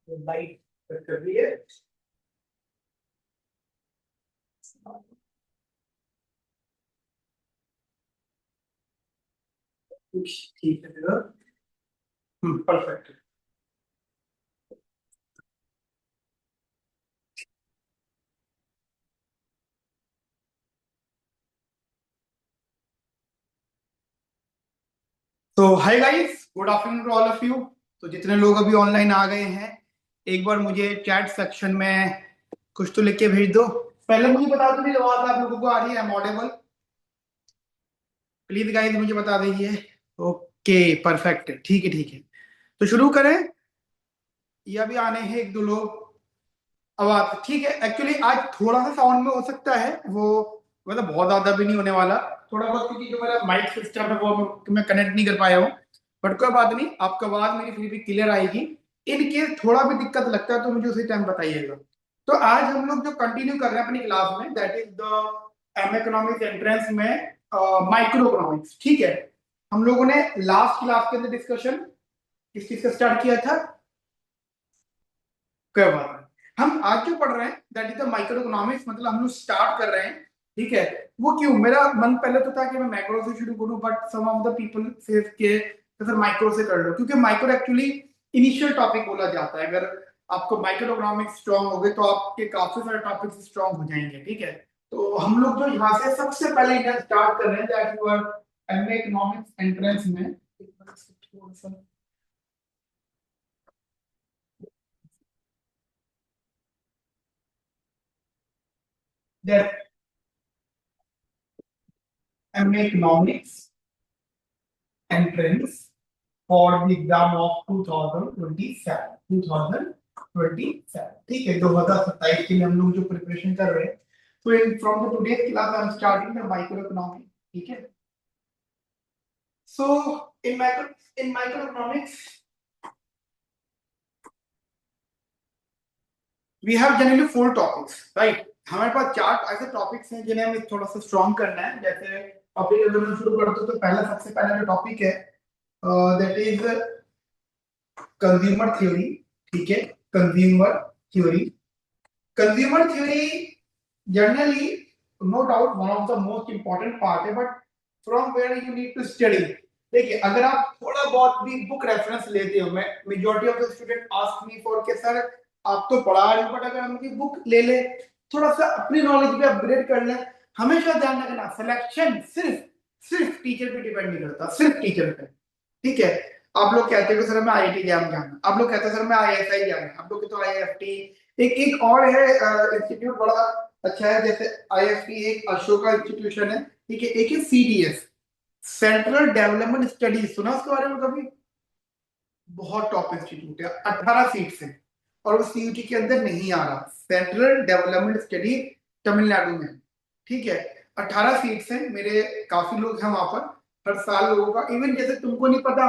Light कर रही है। ठीक है फिर। परफेक्ट। तो hi guys, good afternoon to all of you. तो जितने लोग अभी ऑनलाइन आ गए हैं, एक बार मुझे चैट सेक्शन में कुछ तो लिख के भेज दो। पहले मुझे बता दो मेरी आवाज आप लोगों को आ रही है, ऑडिबल? प्लीज गाइस मुझे बता दीजिए। ओके, परफेक्ट, ठीक है ठीक है। तो शुरू करें या भी आने हैं एक दो लोग? आवाज ठीक है। एक्चुअली आज थोड़ा सा साउंड में हो सकता है वो, मतलब बहुत ज्यादा भी नहीं होने वाला, थोड़ा बहुत, क्योंकि जो मेरा माइक सिस्टम है वो मैं कनेक्ट नहीं कर पाया हूँ। बट कोई बात नहीं, आपका आवाज मेरी फिर भी क्लियर आएगी। इन केस थोड़ा भी दिक्कत लगता है तो मुझे उसी टाइम बताइएगा। तो आज हम लोग जो कंटिन्यू कर रहे हैं अपनी क्लास में, that is the M economics entrance में माइक्रो इकोनॉमिक्स। ठीक है। हम लोगों ने लास्ट क्लास के अंदर डिस्कशन किस चीज से स्टार्ट किया था? कोई बात नहीं। हम आज जो पढ़ रहे हैं that is the micro economics, मतलब हम लोग स्टार्ट कर रहे हैं। ठीक है। वो क्यों, मेरा मन पहले तो था कि मैं मैक्रो से शुरू करूं, but some of the people से के तो फिर माइक्रो से कर लो, क्योंकि माइक्रो एक्चुअली इनिशियल टॉपिक बोला जाता है। अगर आपको माइक्रो इकोनॉमिक्स स्ट्रांग हो गए तो आपके काफी सारे टॉपिक्स स्ट्रांग हो जाएंगे। ठीक है। तो हम लोग जो यहाँ से सबसे पहले इंडिया स्टार्ट कर रहे हैं that you are MA economics entrance में। थोड़ा सा that MA economics entrance for the exam of 2027 2027। ठीक है, 2027 के लिए हम लोग जो प्रिपरेशन कर रहे हैं। तो in from the today class I am starting the micro economics. ठीक है। So in micro economics we have generally four topics, right? हमारे पास चार ऐसे टॉपिक्स हैं जिन्हें हमें थोड़ा सा स्ट्रॉन्ग करना है। जैसे टॉपिक अगर मैं शुरू करता हूं तो पहला, सबसे पहला जो टॉपिक है दैट इज कंज्यूमर थ्योरी। ठीक है। Consumer theory. Consumer theory generally, no doubt, one of the most important part है, but from where you need to study. देखिए, अगर आप थोड़ा बहुत भी बुक रेफरेंस लेते हो, मैं majority of the student ask me for के सर आप तो पढ़ा रहे हो, बट अगर हम उनकी बुक ले ले, थोड़ा सा अपनी नॉलेज भी अपग्रेड कर ले। हमेशा ध्यान रखना, सिलेक्शन सिर्फ सिर्फ टीचर पे डिपेंड नहीं करता, सिर्फ टीचर पे। ठीक है। आप लोग कहते हो कि सर मैं आईआईटी जैम जाना, आप लोग कहते हैं सर मैं आईएसआई जाना, आप लोग तो आईएफटी, एक और है इंस्टीट्यूट बड़ा अच्छा है, जैसे आईएफटी एक अशोका इंस्टीट्यूशन है। ठीक है। एक है सीडीएस, सेंट्रल डेवलपमेंट स्टडीज, सुना उसके बारे में कभी? बहुत टॉप इंस्टीट्यूट है, 18 सीट्स है, और वो सीयूटी के अंदर नहीं आ रहा। सेंट्रल डेवलपमेंट स्टडी तमिलनाडु में। ठीक है। 18 सीट्स हैं, मेरे काफी लोग हैं वहां पर। हर साल लोगों का, इवन जैसे तुमको नहीं पता,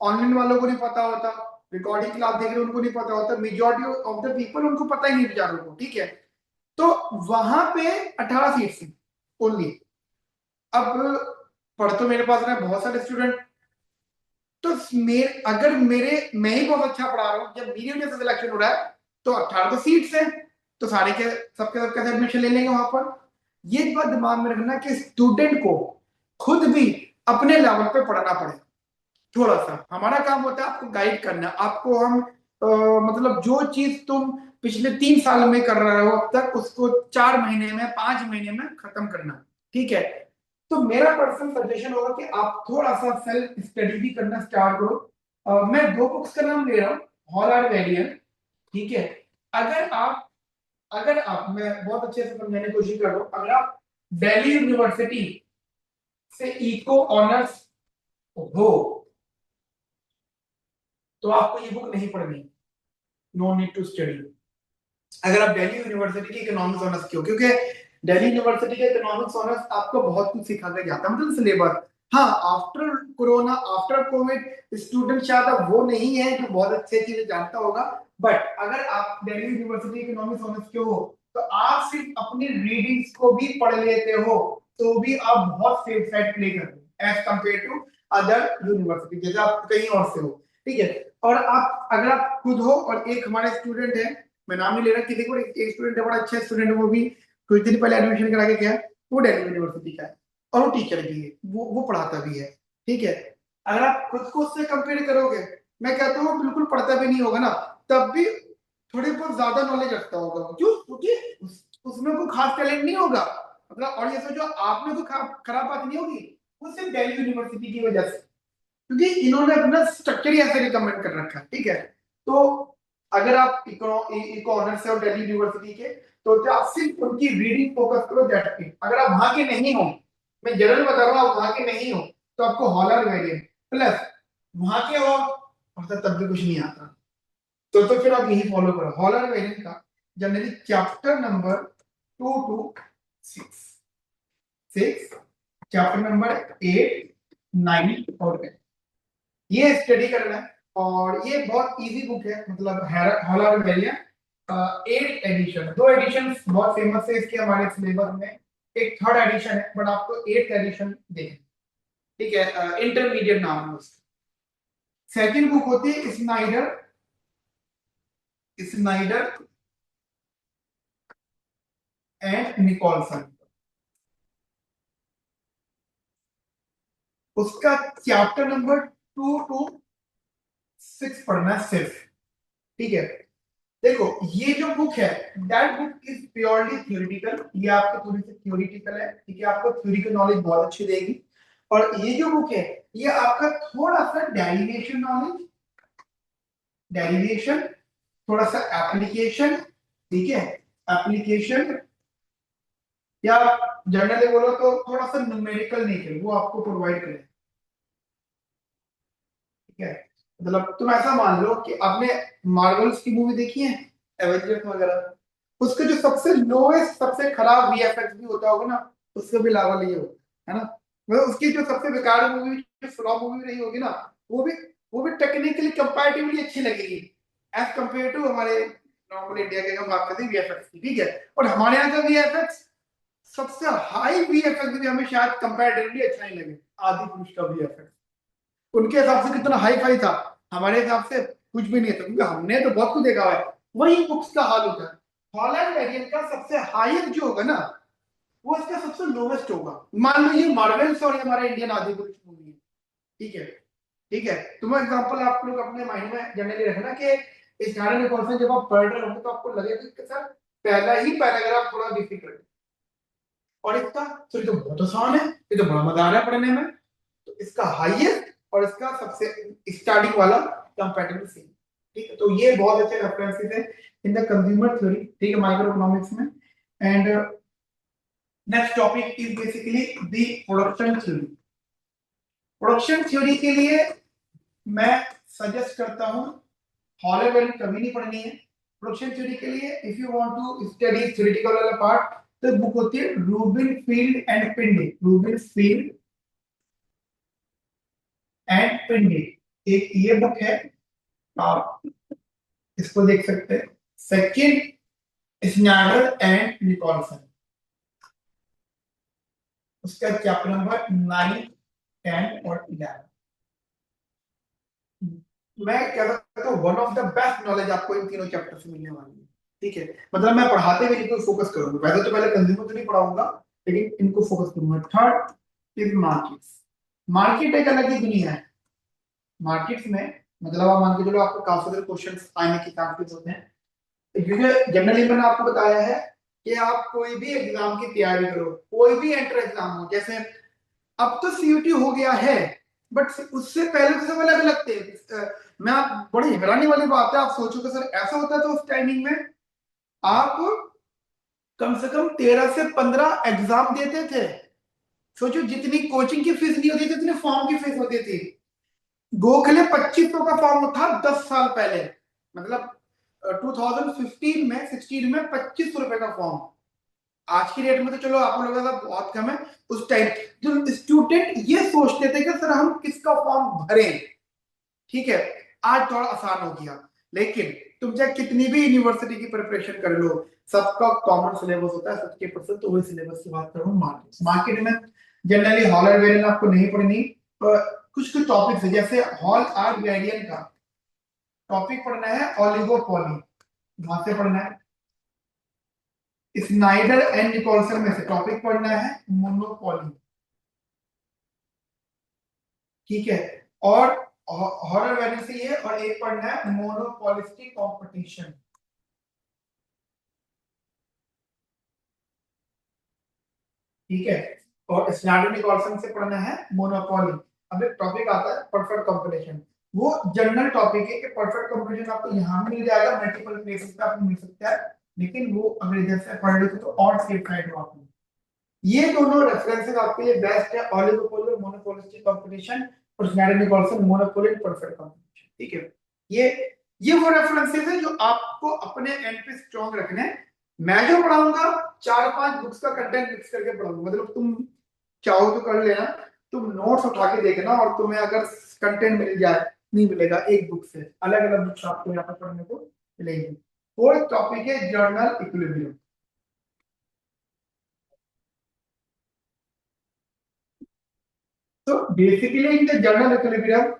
ऑनलाइन वालों को नहीं पता होता, रिकॉर्डिंग क्लास देख रहे उनको नहीं पता होता, मेजॉरिटी ऑफ द पीपल उनको पता ही नहीं बेचारों को। ठीक है। तो वहां पे 18 सीट्स हैं ओनली। अब पढ़ तो मेरे पास रहे बहुत सारे स्टूडेंट, तो अगर मैं ही बहुत अच्छा पढ़ा रहा हूँ, जब मेरी वजह से सिलेक्शन हो रहा है, तो 18 तो सीट्स हैं, तो सारे के सबके सबके एडमिशन ले लेंगे वहां पर। ये बात दिमाग में रखना कि स्टूडेंट को खुद भी अपने लेवल पे पढ़ना पड़ेगा। थोड़ा सा हमारा काम होता है आपको गाइड करना, आपको हम मतलब जो चीज तुम पिछले 3 साल में कर रहे हो अब तक, उसको 4 महीने में 5 महीने में खत्म करना। ठीक है। तो मेरा पर्सनल सजेशन होगा कि आप थोड़ा सा सेल्फ स्टडी भी करना स्टार्ट करो। मैं दो बुक्स का नाम ले रहा हूँ, हॉल आर वेरियन। ठीक है। अगर आप अगर आप मैं बहुत अच्छे से समझाने की कोशिश कर रहा हूँ, अगर आप दिल्ली यूनिवर्सिटी से इको ऑनर्स हो तो आपको ये बुक नहीं पढ़नी, नो नीड टू स्टडी। अगर आप दिल्ली यूनिवर्सिटी की इकोनॉमिक्स ऑनर्स की हो, क्योंकि दिल्ली यूनिवर्सिटी के इकोनॉमिक्स ऑनर्स आपको बहुत कुछ सिखा के जाता है, मतलब सिलेबस। हाँ, after corona, after Covid student शायद अब वो नहीं है जो बहुत अच्छे चीजें जानता होगा, बट अगर आप दिल्ली यूनिवर्सिटी इकोनॉमिक्स ऑनर्स के हो तो आप सिर्फ अपनी रीडिंग्स को भी पढ़ लेते हो तो भी आप बहुत सेफ साइड प्ले कर रहे हो as compare to other university, जैसे आप कहीं और से हो, ठीक है। और आप अगर आप खुद हो और एक हमारे स्टूडेंट है, मैं नाम नहीं ले रहा, किसी को एक स्टूडेंट है, बड़ा अच्छा स्टूडेंट है, वो भी कुछ दिन पहले एडमिशन करा के गया, वो दिल्ली यूनिवर्सिटी का है और वो टीचर भी है, वो पढ़ाता भी है, ठीक है। अगर आप खुद को उससे कंपेयर करोगे, मैं कहता हूँ बिल्कुल पढ़ता भी नहीं होगा ना, तब भी थोड़ी बहुत ज्यादा नॉलेज रखता होगा, क्यों? क्योंकि उसमें कोई खास टैलेंट नहीं होगा, मतलब, और ये सोचो आप में कोई खराब बात नहीं होगी, वो सिर्फ दिल्ली यूनिवर्सिटी की वजह से, क्योंकि इन्होंने अपना स्ट्रक्चर ही ऐसे रिकमेंड कर रखा है, ठीक है। तो अगर आप इको ऑनर्स से और दिल्ली यूनिवर्सिटी के, तो क्या आप सिर्फ उनकी रीडिंग फोकस करो, दैट इट। अगर आप वहां के नहीं हो, मैं जनरल बता रहा हूँ, आप वहां के नहीं हो तो आपको हॉलर वेरिएंट प्लस वहां के हो और तब भी कुछ नहीं आता, तो फिर आप यही फॉलो करो हॉलर वेरिएंट का, generally chapter number 2 to 6, chapter number 8, 9 और 10, ये स्टडी करना है। और ये बहुत इजी बुक है, मतलब हॉलर वेरिएंट 8 एडिशन, 2 एडिशन बहुत फेमस है इसके हमारे सिलेबस में, एक थर्ड एडिशन है बट आपको 8th एडिशन देखें, ठीक है, इंटरमीडिएट नाम है उसका। सेकंड बुक होती है स्नाइडर स्नाइडर एंड निकोलसन, उसका चैप्टर नंबर 2 to 6 पढ़ना है सिर्फ, ठीक है। देखो ये जो बुक है, that book is purely theoretical, ये आपको थोड़ी सी थ्योरेटिकल है, ठीक है, आपको थ्योरी की नॉलेज बहुत अच्छी देगी। और ये जो बुक है, ये आपका थोड़ा सा डेरिवेशन नॉलेज, डेरिवेशन, थोड़ा सा एप्लीकेशन, ठीक है, एप्लीकेशन, या जनरली बोलो तो थोड़ा सा न्यूमेरिकल नेचर वो आपको प्रोवाइड करे, ठीक है। मतलब तुम ऐसा मान लो कि आपने मार्वल्स की मूवी देखी है, एवेंजर्स वगैरह, उसके जो सबसे लोएस्ट सबसे खराब वीएफएक्स भी होता होगा ना, उसका भी लेवल ये होगा, है ना। मतलब उसकी जो सबसे बेकार मूवी, जो फ्लॉप मूवी रही होगी ना, वो भी वो भी टेक्निकली कंपैरेटिवली अच्छी लगेगी एज कंपेयर टू हमारे नॉर्मल इंडिया के हम बात करते हैं वीएफएक्स की, ठीक है। और हमारे यहाँ का वीएफएक्स सबसे हाई वीएफएक्स भी हमें शायद कंपैरेटिवली अच्छा नहीं लगे, आदि पुरुष का वीएफएक्स उनके हिसाब से कितना हाई फाई था, हमारे हिसाब से कुछ भी नहीं था, क्योंकि हमने तो बहुत कुछ देखा हुआ है। वही बुक्स का हाल होता है, हॉलैंड वेरिएंट का सबसे हाईएस्ट जो होगा ना, वो इसका सबसे लोवेस्ट होगा। मान लो ये मार्वल्स और ये हमारा इंडियन आदि पुरुष मूवी है, ठीक है, ठीक है। तुम एग्जांपल आप लोग अपने माइंड में जनरली रखना कि इस गाने में कौन सा, जब आप पढ़ रहे होंगे तो आपको लगेगा कि सर पहला ही पैराग्राफ थोड़ा डिफिकल्ट, और इसका तो ये तो बहुत आसान है, ये तो बड़ा मजा आ रहा है पढ़ने में, तो इसका हाईएस्ट और इसका सबसे स्टार्टिंग वाला कंपैरेटिव सेम, ठीक है। तो ये बहुत अच्छे रेफरेंसेस है इन द कंज्यूमर थ्योरी, ठीक है, माइक्रो इकोनॉमिक्स में। And next topic is basically the production theory. Production theory के लिए मैं सजेस्ट करता हूं, हॉलर वेरिएंट कभी नहीं पढ़नी है। प्रोडक्शन थ्योरी के लिए if you want to study theoretical वाला पार्ट, तो बुक होती है Rubinfeld and Pindyck, Rubinfeld and Pindyck, एक ये बुक है, आप इसको देख सकते हैं। सेकंड स्नाइडर एंड निकोलसन, उसका चैप्टर नंबर 9, 10 और 11, मैं कह सकता हूँ one of the best knowledge आपको इन तीनों चैप्टर से मिलने वाली है, ठीक है। मतलब मैं पढ़ाते हुए इनको फोकस करूंगा, वैसे तो पहले कंज्यूमर तो नहीं पढ़ाऊंगा, लेकिन इनको फोकस करूंगा। थर्ड इज मार्केट्स, मार्केट एक अलग ही दुनिया है। मार्केट्स में मतलब आप मान के चलो आपको काफी सारे क्वेश्चंस आने के चांसेस होते हैं, क्योंकि जनरली मैंने आपको बताया है कि आप कोई भी एग्जाम की तैयारी करो, कोई भी एंट्रेंस एग्जाम हो, जैसे अब तो सीयूटी हो गया है, बट उससे पहले तो सब अलग अलग थे। मैं आप बड़ी हैरानी वाली बात है, आप सोचो कि सर ऐसा होता था उस टाइमिंग में, आप कम से कम 13 से 15 एग्जाम देते थे। सोचो जितनी कोचिंग की फीस नहीं होती थी, उतनी फॉर्म की फीस होती थी। गोखले 2500 का फॉर्म था 10 साल पहले, मतलब 2015 में 16 में 2500 रुपए का फॉर्म, आज की डेट में तो चलो आप लोगों का बहुत कम है, उस टाइम जो स्टूडेंट ये सोचते थे कि सर हम किसका फॉर्म भरें, ठीक है, आज थोड़ा आसान हो गया। लेकिन तुम चाहे कितनी भी यूनिवर्सिटी की प्रिपरेशन कर लो, सबका कॉमन सिलेबस होता है 50%, तो वही सिलेबस की बात करूं। मार्केट मार्केट में जनरली हॉल और वेरिएंट आपको नहीं पढ़नी, कुछ कुछ टॉपिक्स है, जैसे हॉल आर वेरिएंट का टॉपिक पढ़ना है ओलिगोपॉली, वहां से पढ़ना है। स्नाइडर एंड निकोलसन में से टॉपिक पढ़ना है मोनोपोली, ठीक है। और हॉरर वैल्यू से ये, और एक पढ़ना है मोनोपोलिस्टिक कंपटीशन, ठीक है। और स्नाइडर निकोलसन से पढ़ना है मोनोपोली। अब एक टॉपिक आता है परफेक्ट कंपटीशन, वो जनरल टॉपिक है कि परफेक्ट कंपटीशन आपको यहाँ मिल जाएगा, मल्टीपल प्लेसेस पे आपको मिल सकता है, लेकिन वो अगर इधर से पढ़ लो तो और सेफ साइड हो आपको। ये दोनों रेफरेंसेस आपके लिए बेस्ट है, ओलिगोपोली और मोनोपोलिस्टिक कंपटीशन, और स्नाइडर निकोलसन मोनोपोली और परफेक्ट कंपटीशन, ठीक है। ये ये वो रेफरेंसेस है जो आपको अपने एंड पे स्ट्रॉन्ग रखने हैं। मैं जो पढ़ाऊंगा 4-5 बुक्स का कंटेंट मिक्स करके पढ़ाऊंगा, मतलब तुम चाहो तो कर लेना, तुम नोट्स उठा के देखना, और तुम्हें अगर कंटेंट मिल जाए, नहीं मिलेगा एक बुक से, अलग अलग बुक्स आपको यहाँ पर पढ़ने को मिलेंगी। फोर्थ टॉपिक है जर्नल इक्विलिब्रियम। तो basically in the journal equilibrium,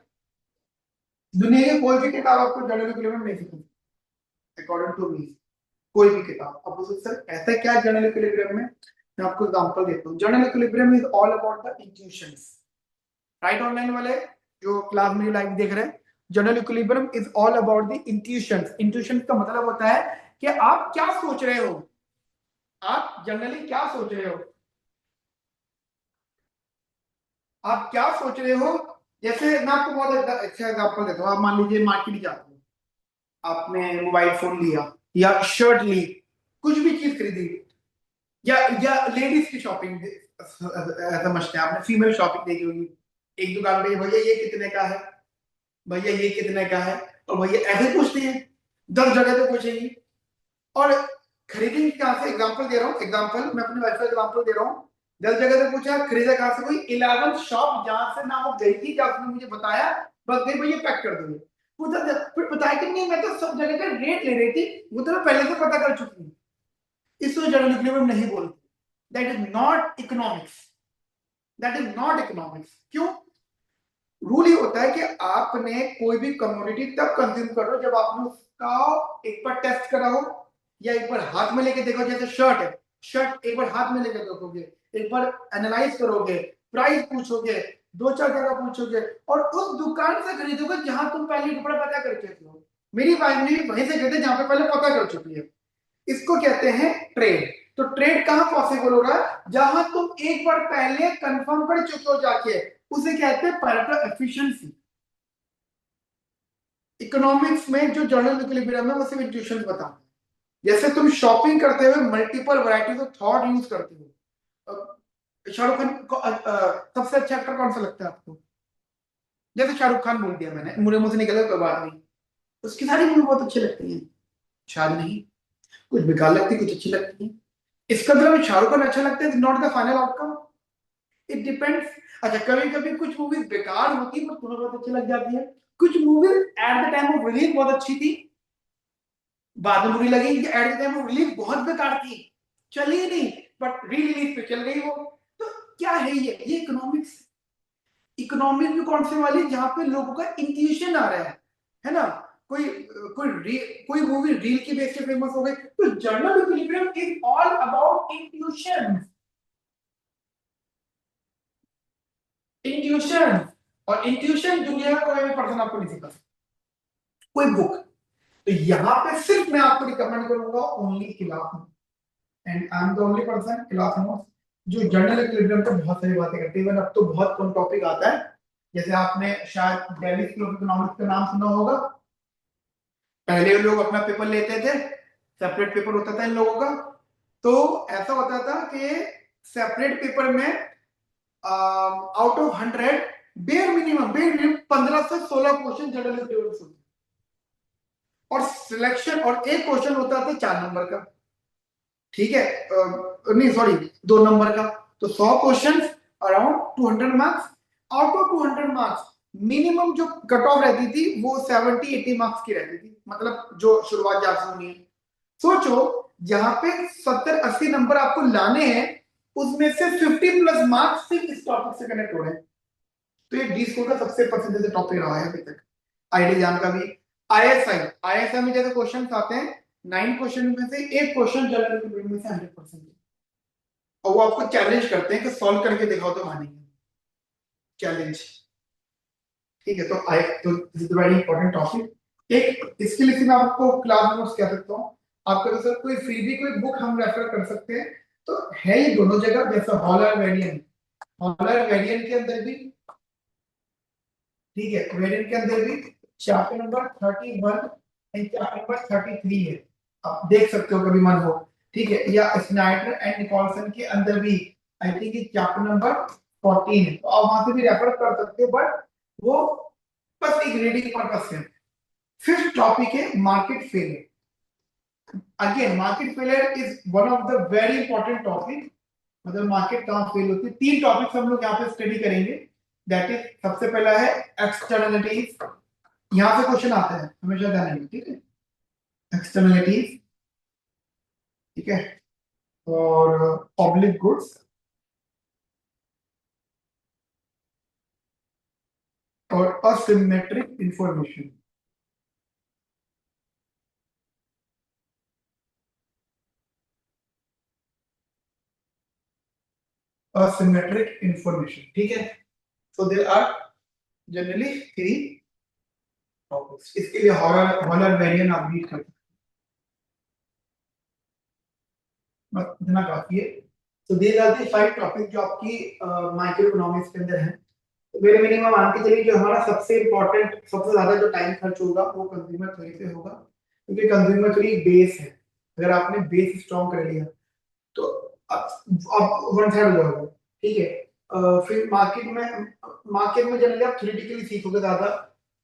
दुनिया की कोई भी किताब आपको जनरल इक्विलिब्रियम नहीं सिखाती, अकॉर्डिंग टू मी। कोई भी किताब अब उसे सर ऐसा क्या जनरल इक्विलिब्रियम में, मैं आपको एग्जांपल देता हूँ। General equilibrium is all about the intuitions, right? Online वाले जो क्लास में लाइव देख रहे हैं, general equilibrium is all about the intuitions. Intuitions का मतलब होता है कि आप क्या सोच रहे हो, आप जनरली क्या सोच रहे हो, आप क्या सोच रहे हो। जैसे मैं आपको बहुत अच्छा एग्जांपल देता हूँ। आप मान लीजिए मार्केट जाते हो, आपने मोबाइल फोन लिया या शर्ट ली, कुछ भी चीज खरीदी, या लेडीज की शॉपिंग समझते हैं, आपने फीमेल शॉपिंग देखी होगी, एक दुकान पे भैया ये कितने का है, भैया ये कितने का है, और भैया ऐसे पूछते हैं, 10 जगह पे पूछेंगी। और खरीदेंगे कहाँ से, एग्जाम्पल दे रहा हूँ, एग्जाम्पल मैं अपनी वाइफ का एग्जाम्पल दे रहा हूँ। 10 जगह से पूछा, खरीदा कहाँ से, कोई 11 शॉप जहां से ना वो गई थी, जहां उसने मुझे बताया, बस गई भैया पैक कर दो। पूछा फिर बताया कि नहीं मैं तो सब जगह का रेट ले रही थी, वो तो मैं पहले से पता कर चुकी हूँ। इसको जनरल इक्विलिब्रियम नहीं बोलते, that is not economics, that is not economics. क्यों? रूल ये होता है कि आपने कोई भी कमोडिटी तब कंज्यूम करो जब आपने उसका एक बार टेस्ट करा हो, या एक बार हाथ में लेके देखो। जैसे शर्ट है, शर्ट एक बार हाथ में लेके देखोगे, एक बार एनालाइज करोगे, प्राइस पूछोगे, 2-4 जगह पूछोगे, और उस दुकान से खरीदोगे जहां तुम पहले कपड़ा पता कर चुके हो। मेरी वाइफ ने भी वहीं से खरीदे जहां पे पहले पता कर चुकी है। इसको कहते हैं ट्रेड। तो ट्रेड कहां पॉसिबल हो रहा है, जहां तुम एक बार पहले कंफर्म कर चुके हो जाके, उसे कहते हैं पैरेटो एफिशिएंसी। इकोनॉमिक्स में जो जर्नल इक्विलिब्रियम है वो सिर्फ इंट्यूशन बताता है। जैसे तुम शॉपिंग करते हुए multiple varieties of thought use करते हो। शाहरुख खान को सबसे अच्छा एक्टर कौन सा लगता है आपको? जैसे शाहरुख खान बोल दिया मैंने, मुझे मुझे निकला कोई बात नहीं, उसकी सारी मूवी बहुत अच्छी लगती है, शायद नहीं, कुछ बेकार लगती है, कुछ अच्छी लगती है। इसका मतलब शाहरुख खान अच्छा लगता है, not the final outcome, it depends. अच्छा, कभी कभी कुछ मूवीज बेकार होती है पर तुम्हें बहुत अच्छी लग जाती है। कुछ movies at the time of release बहुत अच्छी थी, बाद में बुरी लगी, at the time of release बहुत बेकार थी, चली नहीं, बट री रिलीज पे चल गई वो। तो क्या है ये इकोनॉमिक्स। इकोनॉमिक भी कौन से वाली, जहां पे लोगों का इंट्यूशन आ रहा है ना। कोई कोई मूवी रील की बेस पे फेमस हो गई, तो journal equilibrium is all about intuition, intuition. और इंट्यूशन दुनिया का कोई भी पर्सन आपको नहीं सिखा सकता, कोई बुक। तो यहाँ पे सिर्फ मैं आपको रिकमेंड करूंगा ओनली खिलाफ, and I am the only person खिलाफ नोट्स जो जर्नल इक्विलिब्रियम पे बहुत सारी बातें करते हैं। इवन अब तो बहुत कम टॉपिक आता है, जैसे आपने शायद दिल्ली स्कूल ऑफ इकोनॉमिक्स का नाम सुना होगा। पहले लोग अपना पेपर लेते थे, सेपरेट पेपर होता था इन लोगों का। तो ऐसा होता था कि सेपरेट पेपर में आउट ऑफ 100 बेर मिनिमम 15 से 16 क्वेश्चन जनरल इक्विलिब्रियम से, और सिलेक्शन, और एक क्वेश्चन होता था 4 नंबर का, ठीक है, नहीं सॉरी, 2 नंबर का। तो 100 question around 200 marks. Out of 200 marks minimum जो कट ऑफ रहती थी वो 70-80 मार्क्स की रहती थी, मतलब जो शुरुआत जहां से होनी है। सोचो, जहां पे 70-80 नंबर आपको लाने हैं, उसमें से 50 प्लस मार्क्स सिर्फ इस टॉपिक से कनेक्ट हो रहे हैं। तो ये डी स्कूल का सबसे पसंदीदा टॉपिक रहा है अभी तक। आईडी एग्जाम का भी, आईएसआई, आईएसआई में जैसे क्वेश्चन आते हैं, 9 क्वेश्चन में से एक क्वेश्चन जनरल स्टूडेंट में से 100%, और वो आपको चैलेंज करते हैं कि सॉल्व करके दिखाओ तो मानेंगे, चैलेंज। ठीक है, तो आई तो this is very important topic. एक इसके लिए मैं आपको क्लास नोट्स कह सकता हूँ। आपका जैसे कोई फ्री भी कोई बुक हम रेफर कर सकते हैं, तो है ये दोनों जगह, जैसे हॉलर वेरिएंट, हॉलर वेरिएंट के अंदर भी, ठीक है, वेरिएंट के अंदर भी chapter number 31 and chapter number 33 है, आप देख सकते हो कभी मन हो। ठीक है, या स्नाइडर एंड निकोलसन के अंदर भी आई थिंक चैप्टर नंबर 14 है, तो आप वहां से भी रेफर कर सकते हो, बट वो बस एक रीडिंग पर्पस से। फिफ्थ टॉपिक है market failure. Again market failure is one of the very important topic. मतलब मार्केट कहाँ फेल होती है, 3 टॉपिक्स हम लोग यहाँ पे स्टडी करेंगे। दैट इज, सबसे पहला है एक्सटर्नलिटीज, यहाँ से क्वेश्चन आता है हमेशा ध्यान रखना, ठीक है, एक्सटर्नलिटीज, ठीक है, और पब्लिक गुड्स, और असिमेट्रिक इंफॉर्मेशन। असिमेट्रिक इंफॉर्मेशन, ठीक है। So there are generally 3 topics. इसके लिए हॉलर हॉलर वेरिएंट आप रीड करते हैं, बस इतना काफी है। तो दीज आर दी 5 टॉपिक जो आपकी माइक्रो इकोनॉमिक्स के अंदर है। तो मेरे मिनिमम मान के चलिए जो हमारा सबसे इंपॉर्टेंट, सबसे ज्यादा जो टाइम खर्च होगा वो कंज्यूमर थ्योरी पे होगा, क्योंकि कंज्यूमर थ्योरी बेस है। अगर आपने बेस स्ट्रॉन्ग कर लिया तो अब वन साइड हो जाओगे, ठीक है। फिर मार्केट में जनरली आप थ्योरेटिकली सीखोगे ज्यादा,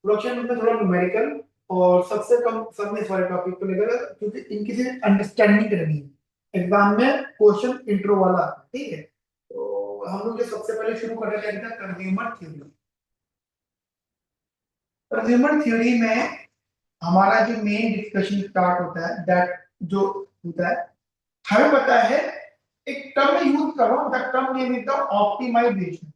प्रोडक्शन में थोड़ा न्यूमेरिकल, और सबसे कम सब में इस वाले टॉपिक को लेकर, क्योंकि इनकी सिर्फ अंडरस्टैंडिंग करनी है। एग्जाम में क्वेश्चन इंट्रो वाला आता है, ठीक है। तो हम लोग जो सबसे पहले शुरू कर रहे थे कंज्यूमर थ्योरी। कंज्यूमर थ्योरी में हमारा जो मेन डिस्कशन स्टार्ट होता है, दैट जो होता है, हमें पता है, एक टर्म यूज करो, the term name is the optimization.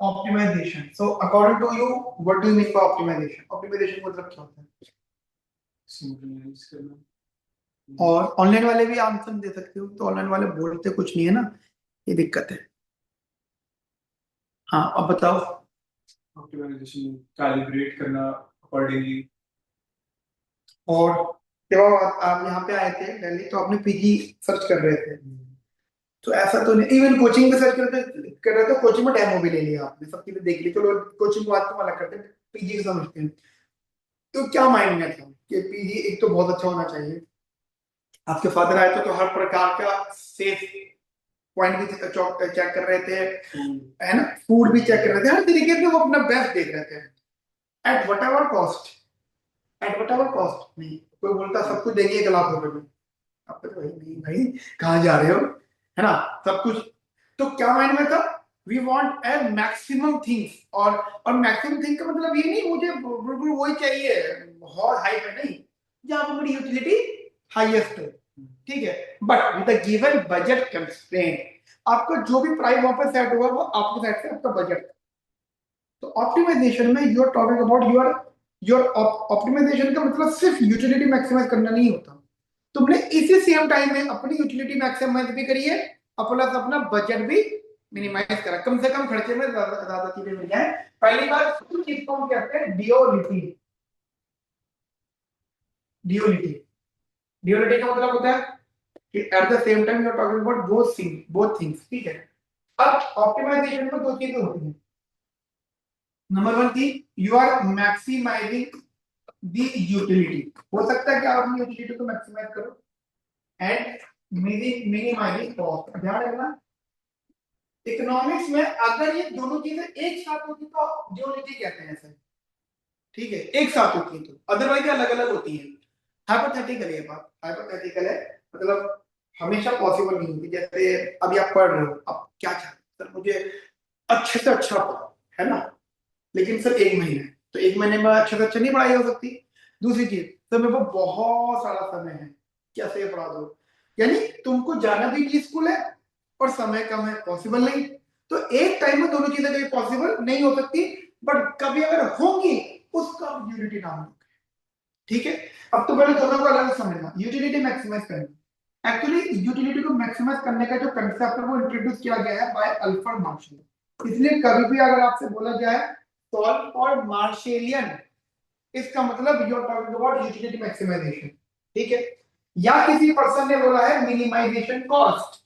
Optimization, so according to you what do you mean by optimization? Optimization मतलब क्या होता है? सिंक्रोनाइज करना। और ऑनलाइन वाले भी आंसर दे सकते हो, तो ऑनलाइन वाले बोलते कुछ नहीं है ना, ये दिक्कत है। हाँ, अब बताओ। ऑप्टिमाइजेशन कैलिब्रेट करना अकॉर्डिंगली। और जब आप यहाँ पे आए थे दिल्ली, तो आपने पीजी सर्च कर रहे थे, तो ऐसा तो नहीं, इवन कोचिंग में सर्च कर रहे थे, कोचिंग में डेमो भी ले लिया आपने, सब चीजें देख ली, चलो कोचिंग को बात तो अलग करते हैं, पीजी को समझते हैं। तो क्या माइंड में था कि पीजी एक तो बहुत अच्छा होना चाहिए, आपके फादर आए थे तो हर प्रकार का सेफ पॉइंट भी चेक कर रहे थे, है ना, फूड भी चेक कर रहे थे, हर तरीके से वो अपना बेस्ट देख रहे थे, at whatever cost, at whatever cost नहीं। कोई बोलता सब कुछ देंगे 1 लाख रुपए में, अब तो भाई नहीं भाई, कहाँ जा रहे हो, है ना, सब कुछ। तो क्या माइंड में था, we want a maximum things, और मैक्सिमम थिंग का मतलब ये नहीं मुझे बिल्कुल वही चाहिए, बहुत हाई पे नहीं, जहां पे मेरी यूटिलिटी हाईएस्ट है, ठीक है, but with the given budget constraint. आपका जो भी प्राइस वहां पर सेट हुआ वो आपके साइड से आपका बजट। तो ऑप्टिमाइजेशन में you are talking about your optimization का मतलब सिर्फ यूटिलिटी मैक्सिमाइज करना नहीं होता, तुमने इसी सेम टाइम में अपनी यूटिलिटी मैक्सिमाइज भी करी है, और प्लस अपना बजट भी मिनिमाइज करा, कम से कम खर्चे में ज्यादा ज्यादा चीजें मिल जाए। पहली बात चीज को हम कहते हैं डियोलिटी। डियोलिटी, डियोलिटी का मतलब होता है कि at the same time you are talking about both things, ठीक है। अब ऑप्टिमाइजेशन में 2 चीजें होती हैं। नंबर 1 थी, you are maximizing the utility. हो सकता है कि आप अपनी यूटिलिटी को मैक्सिमाइज करो, एंड मिनिमाइजिंग कॉस्ट। ध्यान रखना, इकोनॉमिक्स में अगर ये दोनों चीजें एक साथ होती तो ड्यूअलिटी कहते हैं ऐसे, ठीक है, एक साथ होती है, तो अदरवाइज अलग अलग होती है। हाइपोथेटिकल है बात, हाइपोथेटिकल है, मतलब हमेशा पॉसिबल नहीं होती। जैसे अभी आप पढ़ रहे हो, अब क्या चाहते सर, मुझे अच्छे से अच्छा पढ़ो, है ना, लेकिन सर 1 महीना है, तो 1 महीने में अच्छे से अच्छा नहीं पढ़ाई हो सकती। दूसरी चीज, सर मेरे पास बहुत सारा समय है, कैसे ये पढ़ा दो, यानी तुमको जाना भी की स्कूल है और समय कम है, पॉसिबल नहीं। तो एक टाइम में दोनों चीजें कभी पॉसिबल नहीं हो सकती, बट कभी अगर होंगी उसका यूटिलिटी नाम है। ठीक है, अब तो पहले दोनों को अलग समझना, यूटिलिटी मैक्सिमाइज करना। एक्चुअली यूटिलिटी को मैक्सिमाइज करने का जो कंसेप्ट है वो इंट्रोड्यूस किया गया है बाय अल्फ्रेड मार्शल। इसलिए कभी भी अगर आपसे बोला जाए सॉल्व फॉर मार्शेलियन, इसका मतलब you are talking about utility maximization. ठीक है, या किसी पर्सन ने बोला है मिनिमाइजेशन कॉस्ट।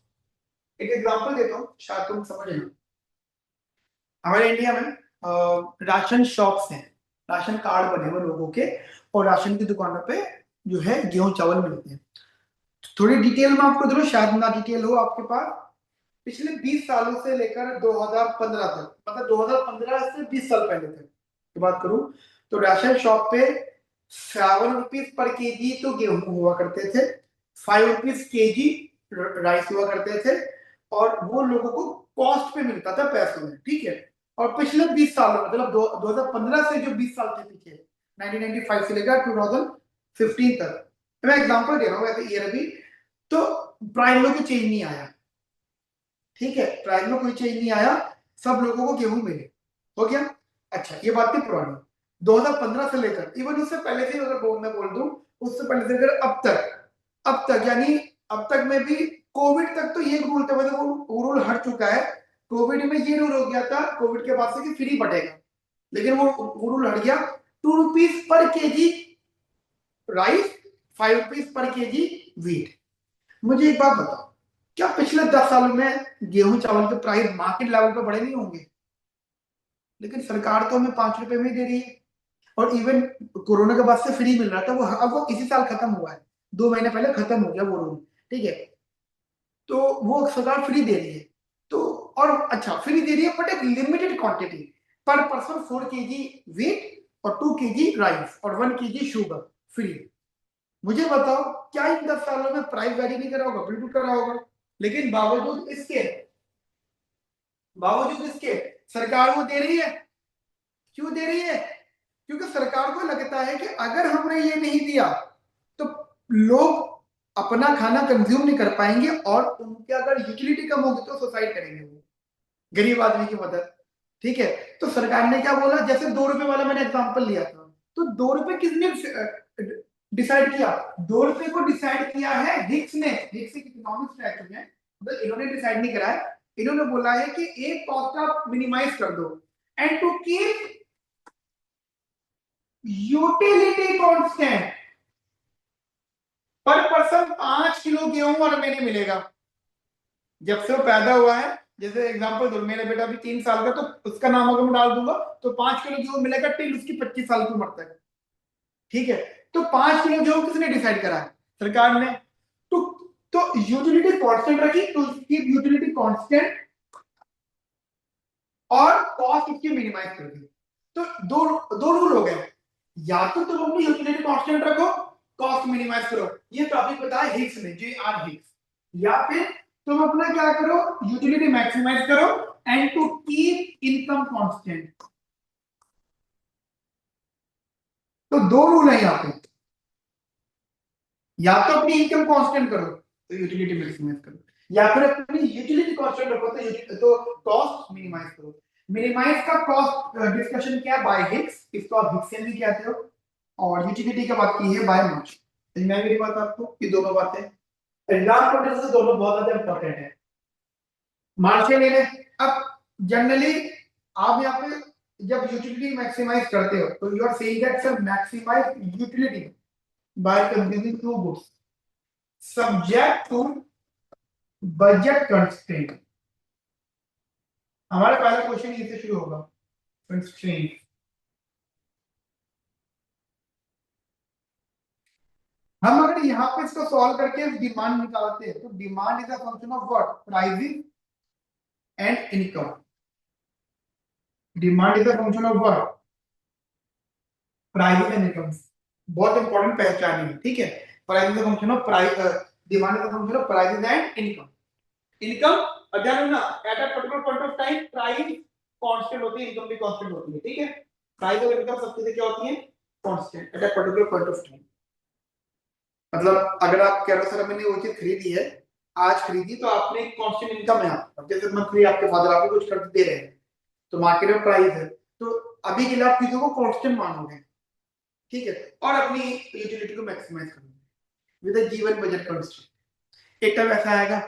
एक एग्जांपल देता हूं, शायद तुम समझ लो। हमारे इंडिया में राशन शॉप्स हैं, राशन कार्ड बने हुए लोगों के, और राशन की दुकानों पे जो है गेहूं चावल मिलते हैं। थोड़ी डिटेल में आपको जरूर, शायद ना डिटेल हो आपके पास। पिछले 20 सालों से लेकर 2015 तक, मतलब 2015 से 20 साल पहले तक की बात करूं, तो राशन शॉप पे 7 रुपीज पर केजी तो गेहूं हुआ करते थे, 5 रुपीज केजी राइस हुआ करते थे, और वो लोगों को कॉस्ट पे मिलता था, पैसों में। ठीक है, और पिछले 20 सालों में, मतलब 2015 से जो 20 साल के पीछे, 1995 से लेकर 2015 तक, मैं एग्जांपल दे रहा हूँ वैसे ईयर अभी, तो प्राइस में कोई चेंज नहीं आया। ठीक है, प्राइस में कोई चेंज नहीं आया, सब लोगों को गेहूं मिले, हो गया। अच्छा, ये बात थी पुरानी, 2015 से लेकर, इवन उससे पहले से अगर मैं बोल दूं, उससे पहले से लेकर अब तक यानी अब तक में भी, कोविड तक तो ये रूल था, मतलब वो रूल हट चुका है। कोविड में ये रूल हो गया था, कोविड के बाद से कि फ्री बटेगा, लेकिन वो रूल हट गया। 2 rupees per KG rice, 5 rupees per KG wheat. मुझे एक बात बताओ, क्या पिछले 10 सालों में गेहूं चावल के प्राइस मार्केट लेवल पे बढ़े नहीं होंगे? लेकिन सरकार तो हमें 5 रुपए में ही दे रही है, और इवन कोरोना के बाद से फ्री मिल रहा था, वो अब वो इसी साल खत्म हुआ है, 2 महीने पहले खत्म हो गया वो रूल। ठीक है, तो वो सरकार फ्री दे रही है, तो और अच्छा फ्री दे रही है, बट एक लिमिटेड क्वांटिटी, पर पर्सन 4 केजी वीट और 2 केजी राइस और 1 केजी शुगर फ्री। मुझे बताओ, क्या इन 10 सालों में प्राइस वैरी नहीं करा होगा? बिल्कुल करा होगा। लेकिन बावजूद इसके सरकार वो दे रही है। क्यों दे रही है? क्योंकि सरकार को लगता है कि अगर हमने ये नहीं दिया तो लोग अपना खाना कंज्यूम नहीं कर पाएंगे, और उनके अगर यूटिलिटी कम होगी तो सुसाइड करेंगे वो, गरीब आदमी की मदद। ठीक है, तो सरकार ने क्या बोला, जैसे 2 रुपए वाला मैंने एग्जांपल लिया था, तो 2 रुपए किसने डिसाइड किया? 2 रुपए को डिसाइड किया है हिक्स ने। हिक्स एक इकोनॉमिक्स है एक्चुअली, मतलब इन्होंने डिसाइड नहीं करा है, इन्होंने बोला है कि एक कॉस्ट आप मिनिमाइज कर दो, and to keep utility constant, पर पर्सन 5 किलो गेहूं और महीने मिलेगा। जब से वो पैदा हुआ है, जैसे एग्जांपल दो, मेरा बेटा अभी 3 साल का, तो उसका नाम अगर मैं डाल दूंगा तो 5 किलो गेहूं मिलेगा टिल उसकी 25 साल की उम्र तक। ठीक है, तो 5 किलो गेहूं किसने डिसाइड करा है? सरकार ने। तो तो यूटिलिटी कांस्टेंट रखी, तो उसकी यूटिलिटी कांस्टेंट और कॉस्ट उसकी मिनिमाइज कर दी। तो दो दो रूल हो गए, या तो तुम अपनी यूटिलिटी कांस्टेंट रखो, कॉस्ट मिनिमाइज करो, ये टॉपिक बताया हिक्स ने, जे आर हिक्स, या फिर तुम अपना क्या करो, यूटिलिटी मैक्सिमाइज करो and to keep income constant. तो दो रूल है यहाँ पे, या तो अपनी इनकम कांस्टेंट करो तो यूटिलिटी मैक्सिमाइज करो, या फिर अपनी यूटिलिटी कांस्टेंट रखो तो कॉस्ट मिनिमाइज करो। मिनिमाइज का कॉस्ट डिस्कशन किया बाय हिक्स, इसको आप हिक्सियन भी कहते हो, और यूटिलिटी की बात की है बाय मार्श। मैं मेरी बात आपको, ये दोनों बातें एग्जाम पॉइंट से दोनों बहुत ज्यादा इंपॉर्टेंट है। मार्शल ले ले। अब जनरली आप यहाँ पे जब यूटिलिटी मैक्सिमाइज करते हो, तो you are saying that sir maximize utility by consuming two goods subject to budget constraint. हमारा पहला क्वेश्चन यहीं से शुरू होगा, कंस्ट्रेंट। हम अगर यहाँ पे इसको सॉल्व करके डिमांड निकालते हैं, तो demand is a function of what? Pricing and income. Demand is a function of what? Pricing and income. बहुत इंपॉर्टेंट पहचान है, ठीक है। Price is the function of price, demand is the function of price and income. Income अगर ना at a particular point of time price constant होती है, income भी कांस्टेंट होती है, ठीक है। प्राइस और इनकम सब चीजें क्या होती हैं, constant at a particular point of time. मतलब अगर आप कह रहे हो सर मैंने वो चीज खरीदी है, आज खरीदी, तो आपने एक कांस्टेंट इनकम है आपका, जैसे मंथली आपके फादर आपको कुछ खर्च दे रहे हैं, तो मार्केट में प्राइस है, तो अभी के लिए आप चीजों को कांस्टेंट मानोगे, ठीक है, और अपनी यूटिलिटी को मैक्सिमाइज करोगे with a given budget constraint. एक टाइम ऐसा आएगा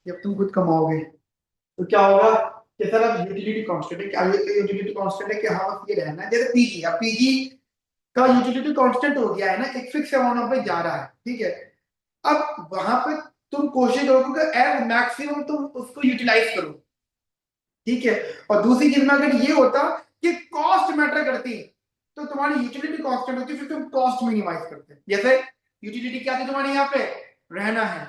जब तुम खुद कमाओगे, तो क्या होगा कि सर अब यूटिलिटी कांस्टेंट है, क्या यूटिलिटी कांस्टेंट है कि हाँ बस ये रहना है, जैसे पीजी, अब पीजी का यूटिलिटी कांस्टेंट हो गया है ना, एक फिक्स अमाउंट पे जा रहा है, ठीक है। अब वहां पे तुम कोशिश करोगे कि एज मैक्सिमम तुम उसको यूटिलाइज करो, ठीक है। और दूसरी चीज में अगर ये होता कि कॉस्ट मैटर करती, तो तुम्हारी यूटिलिटी कांस्टेंट होती, फिर तुम कॉस्ट मिनिमाइज करते। जैसे यूटिलिटी क्या थी तुम्हारे यहाँ पे, रहना है,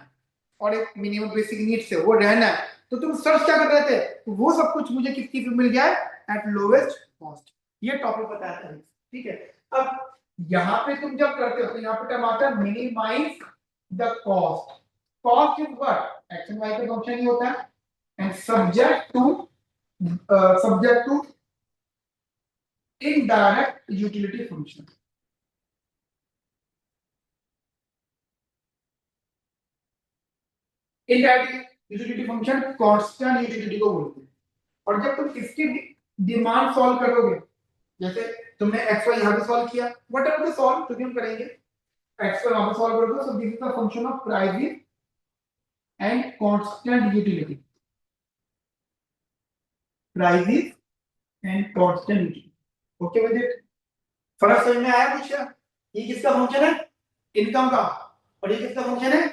और एक मिनिमम बेसिक नीड्स है वो रहना है, तो तुम सर्च क्या कर रहे थे, तो वो सब कुछ मुझे किस चीज में मिल गया है, एट लोवेस्ट कॉस्ट। ये टॉपिक बताया था, ठीक है। अब यहाँ पे तुम जब करते हो तो यहाँ पे टर्म आता है minimize the cost. Cost is what, X and Y का फंक्शन ही होता है, and subject to indirect utility function। Indirect utility function constant utility को बोलते हैं। और जब तुम इसकी डिमांड सॉल्व करोगे, जैसे तुमने एक्स वाई यहाँ पे सॉल्व किया, वट एवर द सॉल्व तो हम करेंगे, एक्स को यहाँ पे सॉल्व करोगे, सो this is the function of pricing and constant utility, pricing and constant utility. Okay with it, फर्क समझ में आया कुछ? ये किसका फंक्शन है, इनकम का, और ये किसका फंक्शन है,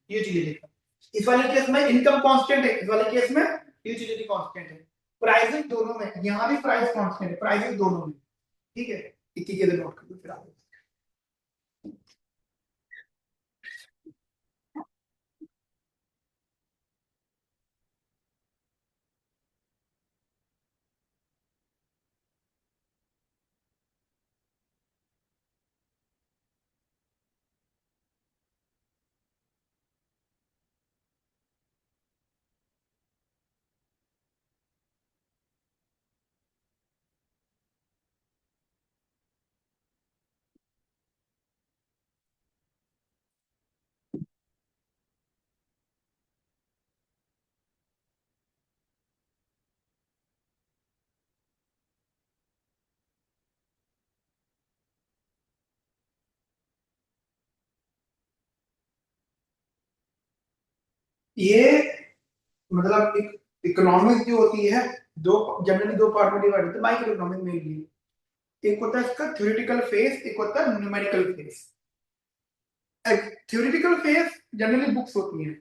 यूटिलिटी का। इस वाले केस में इनकम कांस्टेंट है, इस वाले केस में यूटिलिटी कांस्टेंट है। प्राइसिंग दोनों में, यहां भी प्राइस कांस्टेंट है, प्राइसिंग दोनों में, ठीक है। इसी के लिए नोट कर दो फिर आगे। ये मतलब इकोनॉमिक्स जो होती है, दो जनरली दो पार्ट में डिवाइड होती है माइक्रो इकोनॉमिक्स में। एक होता है इसका थ्योरेटिकल फेस, एक होता है numerical face. Theoretical face generally books होती है,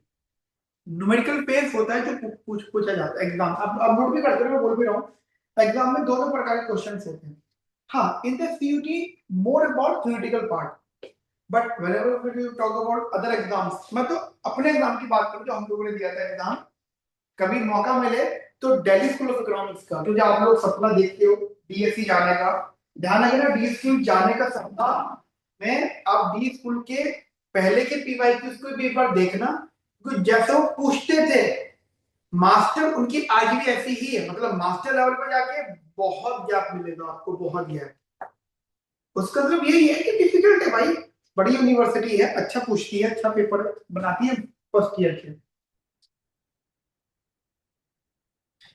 न्यूमेरिकल फेस होता है जो पूछा जाता है एग्जाम। अब नोट भी करते हो, मैं बोल भी रहा हूँ, एग्जाम में दोनों प्रकार के क्वेश्चंस होते हैं। हाँ, in the CUET more about theoretical part, but whenever we talk about other exams, मैं तो अपने एग्जाम की बात करूं जो हम लोगों ने दिया था एग्जाम, कभी मौका मिले तो दिल्ली स्कूल ऑफ इकोनॉमिक्स का, तो जो आप लोग सपना देखते हो डीएससी जाने का, ध्यान रखना डी स्कूल जाने का सपना में आप डी स्कूल के पहले के पीवाईक्यूज को भी एक बार देखना, क्योंकि जैसे वो पूछते थे, मास्टर उनकी आज भी ऐसी ही है, मतलब मास्टर लेवल पर जाके बहुत गैप मिलेगा आपको, बहुत गैप। उसका मतलब यही है कि डिफिकल्ट है भाई, बड़ी यूनिवर्सिटी है, अच्छा पूछती है, अच्छा पेपर बनाती है फर्स्ट ईयर के,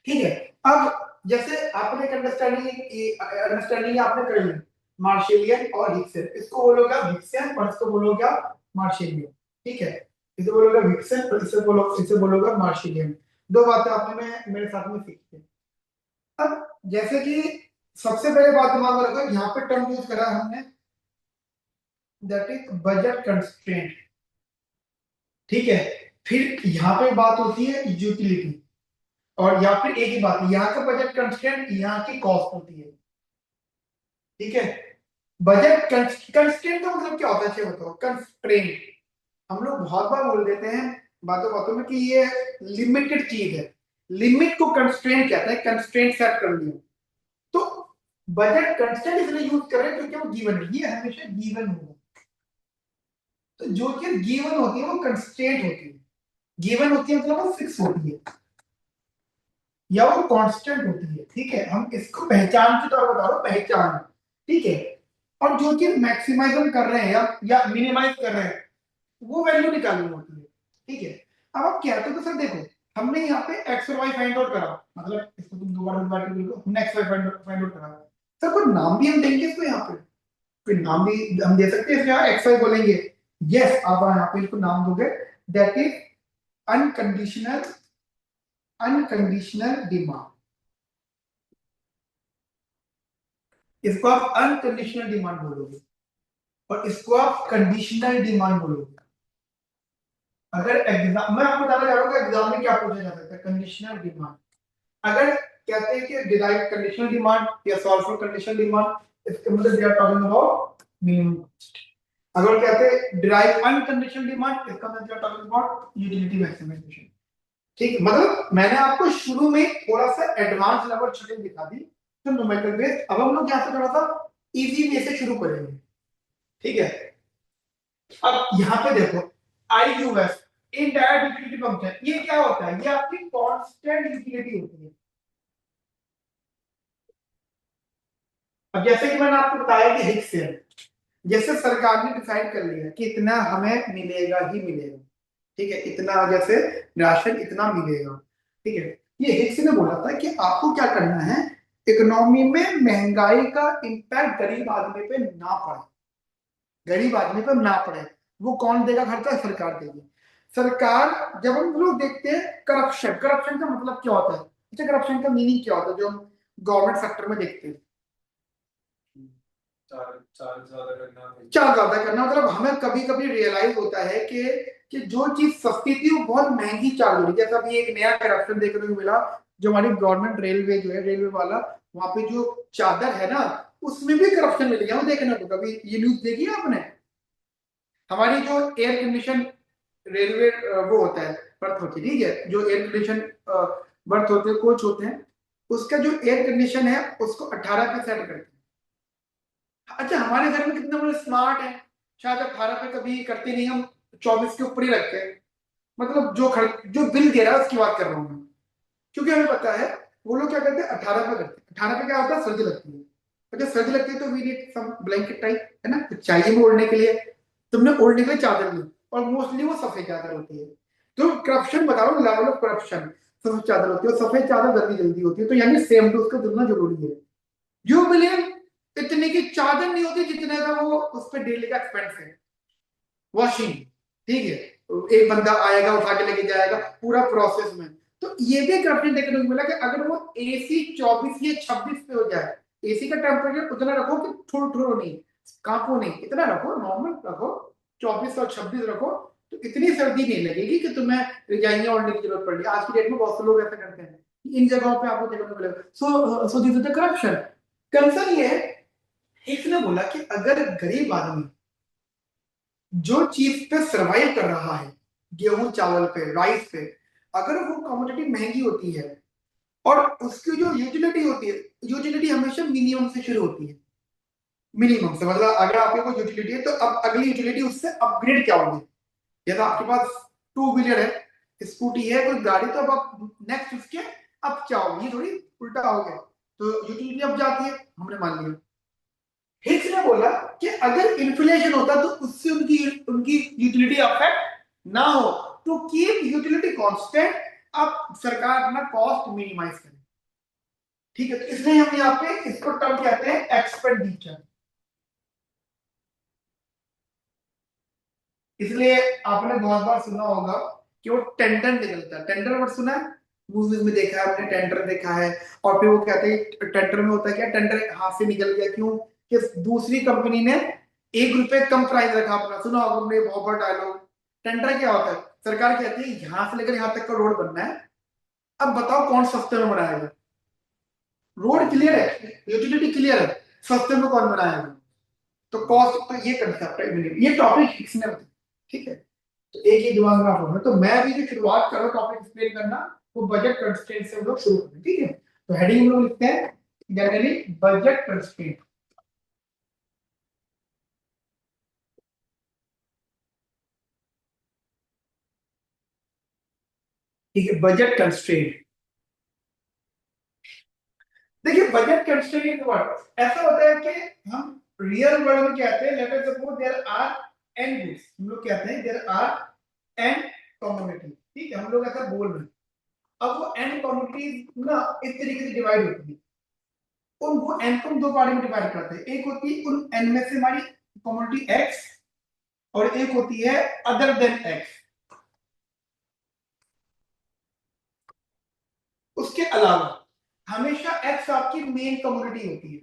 ठीक है। अब जैसे आपने एक अंडरस्टैंडिंग आपने कर ली, मार्शेलियन और हिक्सन, इसको बोलोगे हिक्सन और इसको बोलोगे मार्शेलियन, ठीक है। इसे बोलोगे हिक्सन और इसे बोलोगे मार्शेलियन। दो बातें आपने मेरे साथ में सीखी है। अब जैसे कि सबसे पहले बात दिमाग में रखो, यहाँ पे टर्म यूज करा है हमने, दैट इज बजट कंस्ट्रेंट, ठीक है। फिर यहाँ पे बात होती है यूटिलिटी, और या फिर एक ही बात है, यहाँ का बजट कंस्ट्रेंट, यहाँ की कॉस्ट होती है, ठीक है। बजट कंस्ट्रेंट का मतलब क्या होता है, अच्छा बताओ, कंस्ट्रेंट हम लोग बहुत बार बोल देते हैं बातों बातों में कि ये लिमिटेड चीज है, लिमिट को कंस्ट्रेंट कहते हैं, कंस्ट्रेंट सेट कर लिया, तो बजट कंस्ट्रेंट इसलिए यूज कर रहे हैं क्योंकि वो गिवन है, ये हमेशा गिवन होगा, तो जो चीज गिवन होती है वो कंस्ट्रेंट होती है, गिवन होती है मतलब वो फिक्स होती है या वो कांस्टेंट होती है, ठीक है। हम इसको पहचान के तौर पर बता रहा हूं, पहचान, ठीक है। और जो चीज मैक्सिमाइज हम कर रहे हैं या मिनिमाइज कर रहे हैं वो वैल्यू निकालनी होती है, ठीक है। अब आप कहते हो तो सर देखो हमने यहाँ पे एक्स और वाई फाइंड आउट करा, मतलब इसको तुम दोबारा दोबारा के बोलो, हमने एक्स वाई फाइंड आउट करा, सर कोई नाम भी हम देंगे इसको यहाँ पे, कोई नाम भी हम दे सकते हैं, यहाँ एक्स वाई बोलेंगे, यस आप यहाँ पे इसको नाम दोगे, that is unconditional, unconditional demand, इसको आप अनकंडीशनल डिमांड बोलोगे और इसको आप कंडीशनल डिमांड बोलोगे। अगर एग्जाम मैं आपको बताना चाह रहा हूँ कि एग्जाम में क्या पूछा जा सकता है, कंडीशनल डिमांड। अगर कहते हैं कि डिराइव कंडीशनल डिमांड या सॉल्व फॉर कंडीशनल डिमांड, इसके मतलब they are talking about minimum cost. अगर कहते हैं डिराइव अनकंडीशनल डिमांड, इसका मतलब they are talking about utility maximization, ठीक है। मतलब मैंने आपको शुरू में थोड़ा सा एडवांस लेवल चीजें दिखा दी तो न्यूमेरिकल बेस, अब हम लोग यहाँ से थोड़ा सा इजी वे से शुरू करेंगे, ठीक है। अब यहाँ पे देखो IUF इनडायरेक्ट यूटिलिटी फंक्शन, ये क्या होता है, ये आपकी कांस्टेंट यूटिलिटी होती है। अब जैसे कि मैंने आपको बताया कि हिग्स है, जैसे सरकार ने डिसाइड कर लिया कि इतना हमें मिलेगा ही मिलेगा, ठीक है, इतना जैसे राशन इतना मिलेगा, ठीक है। ये हिग्स ने बोला था कि आपको क्या करना है, इकोनॉमी में महंगाई का इंपैक्ट गरीब आदमी पे ना पड़े, गरीब आदमी पर ना पड़े। वो कौन देगा खर्चा, सरकार देगी। सरकार, जब हम लोग देखते हैं करप्शन, करप्शन का मतलब क्या होता है, अच्छा करप्शन का मीनिंग क्या होता है जो हम गवर्नमेंट सेक्टर में देखते हैं, चार्ज ज्यादा करना, मतलब हमें कभी कभी रियलाइज होता है कि जो चीज सस्ती थी वो बहुत महंगी चार्ज हो रही है। जैसा अभी एक नया करप्शन देखने को मिला, जो हमारी गवर्नमेंट रेलवे जो है, रेलवे वाला, वहां पे जो चादर है ना उसमें भी करप्शन मिल गया, वो देखने को, कभी ये न्यूज देखी है आपने। हमारी जो एयर कंडीशन रेलवे वो होता है, बर्थ होती है, ठीक है, जो एयर कंडीशन बर्थ होते हैं, कोच होते हैं, उसका जो एयर कंडीशन है उसको 18 पे सेट करते हैं। अच्छा हमारे घर में कितने बड़े स्मार्ट है, शायद 18 पे कभी करते नहीं, हम 24 के ऊपर ही रखते हैं। मतलब जो बिल दे रहा है उसकी बात कर रहा हूँ मैं, क्योंकि हमें पता है वो लोग क्या करते हैं, 18 पे करते हैं। 18 पे क्या होता है, सर्दी लगती है, तो जब सर्दी लगती है तो we need some blanket type, है ना, कुछ चाहिए भी ओढ़ने के लिए, तुमने ओढ़ने के लिए चादर ली, और मोस्टली वो सफेद चादर होती है। तो करप्शन बता रहा हूँ, लेवल ऑफ करप्शन, सफेद चादर होती है, और सफेद चादर जल्दी जल्दी होती है, तो यानी सेम टू उसका जुड़ना जरूरी है। यू बिलीव इतने की चादर नहीं होती जितने का वो उस पर डेली का एक्सपेंस है, वॉशिंग, ठीक है, एक बंदा आएगा उठा के लेके जाएगा पूरा प्रोसेस में। तो ये भी करप्शन देखने को मिला कि अगर वो AC 24 या 26 पे हो जाए, AC का टेम्परेचर उतना रखो कि ठुर ठुर नहीं, कांपो नहीं, इतना रखो, नॉर्मल रखो, 24 और 26 रखो, तो इतनी सर्दी नहीं लगेगी कि तुम्हें रजाइयां ओढ़ने की जरूरत पड़ेगी। आज की डेट में बहुत से लोग ऐसा करते हैं, इन जगहों पे आपको देखने को मिलेगा। सो this is the corruption. Concern ये है, इसने बोला कि अगर गरीब आदमी जो चीज पे सरवाइव कर रहा है, गेहूं चावल पे, राइस पे, अगर वो कमोडिटी महंगी होती है और उसकी जो यूटिलिटी होती है, यूटिलिटी हमेशा मिनिमम से शुरू होती है, मिनिमम से, मतलब अगर आपके कोई यूटिलिटी है तो अब अगली यूटिलिटी उससे अपग्रेड क्या होगी। जैसे आपके पास टू व्हीलर है, स्कूटी है, कोई गाड़ी, तो अब आप नेक्स्ट उसके अब क्या होगी, ये थोड़ी उल्टा हो गया, तो यूटिलिटी अब जाती है, हमने मान लिया। हिक्स ने बोला कि अगर इन्फ्लेशन होता तो उससे उनकी उनकी यूटिलिटी अफेक्ट ना हो, तो कीप यूटिलिटी कांस्टेंट, अब सरकार अपना कॉस्ट मिनिमाइज करे, ठीक है। तो इसलिए हम यहाँ पे इसको टर्म कहते हैं एक्सपेंडिचर। इसलिए आपने बहुत बार सुना होगा कि वो टेंडर निकलता है, टेंडर वर्ड सुना है, मूवीज में देखा है आपने, टेंडर देखा है। और फिर वो कहते हैं टेंडर में होता है क्या, टेंडर हाथ से निकल गया, क्यों, कि दूसरी कंपनी ने 1 रुपए कम प्राइस रखा अपना, सुना होगा आपने बहुत बड़ा डायलॉग। टेंडर क्या होता है, सरकार कहती है यहां से लेकर यहां तक का रोड बनना है, अब बताओ कौन सस्ते में बनाएगा, रोड क्लियर है, यूटिलिटी क्लियर है, सस्ते में कौन बनाएगा, तो कॉस्ट, तो ये कंसेप्ट है, ये टॉपिक इसने बताया, ठीक है। तो एक ही दिमाग में आप रखना, तो मैं अभी जो शुरुआत कर रहा हूँ टॉपिक एक्सप्लेन करना, वो बजट कंस्ट्रेंट से हम लोग शुरू करें, ठीक है। तो हेडिंग हम लोग लिखते हैं जनरली बजट कंस्ट्रेंट। ठीक है, बजट कंस्ट्रेंट। देखिए बजट कंस्ट्रेंट वर्ड ऐसा होता है कि हम रियल वर्ल्ड में कहते हैं, let us suppose there are N goods, हम लोग कहते हैं देयर आर एन कमोडिटी, ठीक है, हम लोग ऐसा बोल रहे हैं। अब वो एन कमोडिटीज ना इस तरीके से डिवाइड होती है, उन वो एन को हम दो पार्ट में डिवाइड करते हैं, एक होती है उन एन में से हमारी कमोडिटी एक्स, और एक होती है अदर देन एक्स। उसके अलावा हमेशा एक्स आपकी मेन कमोडिटी होती है,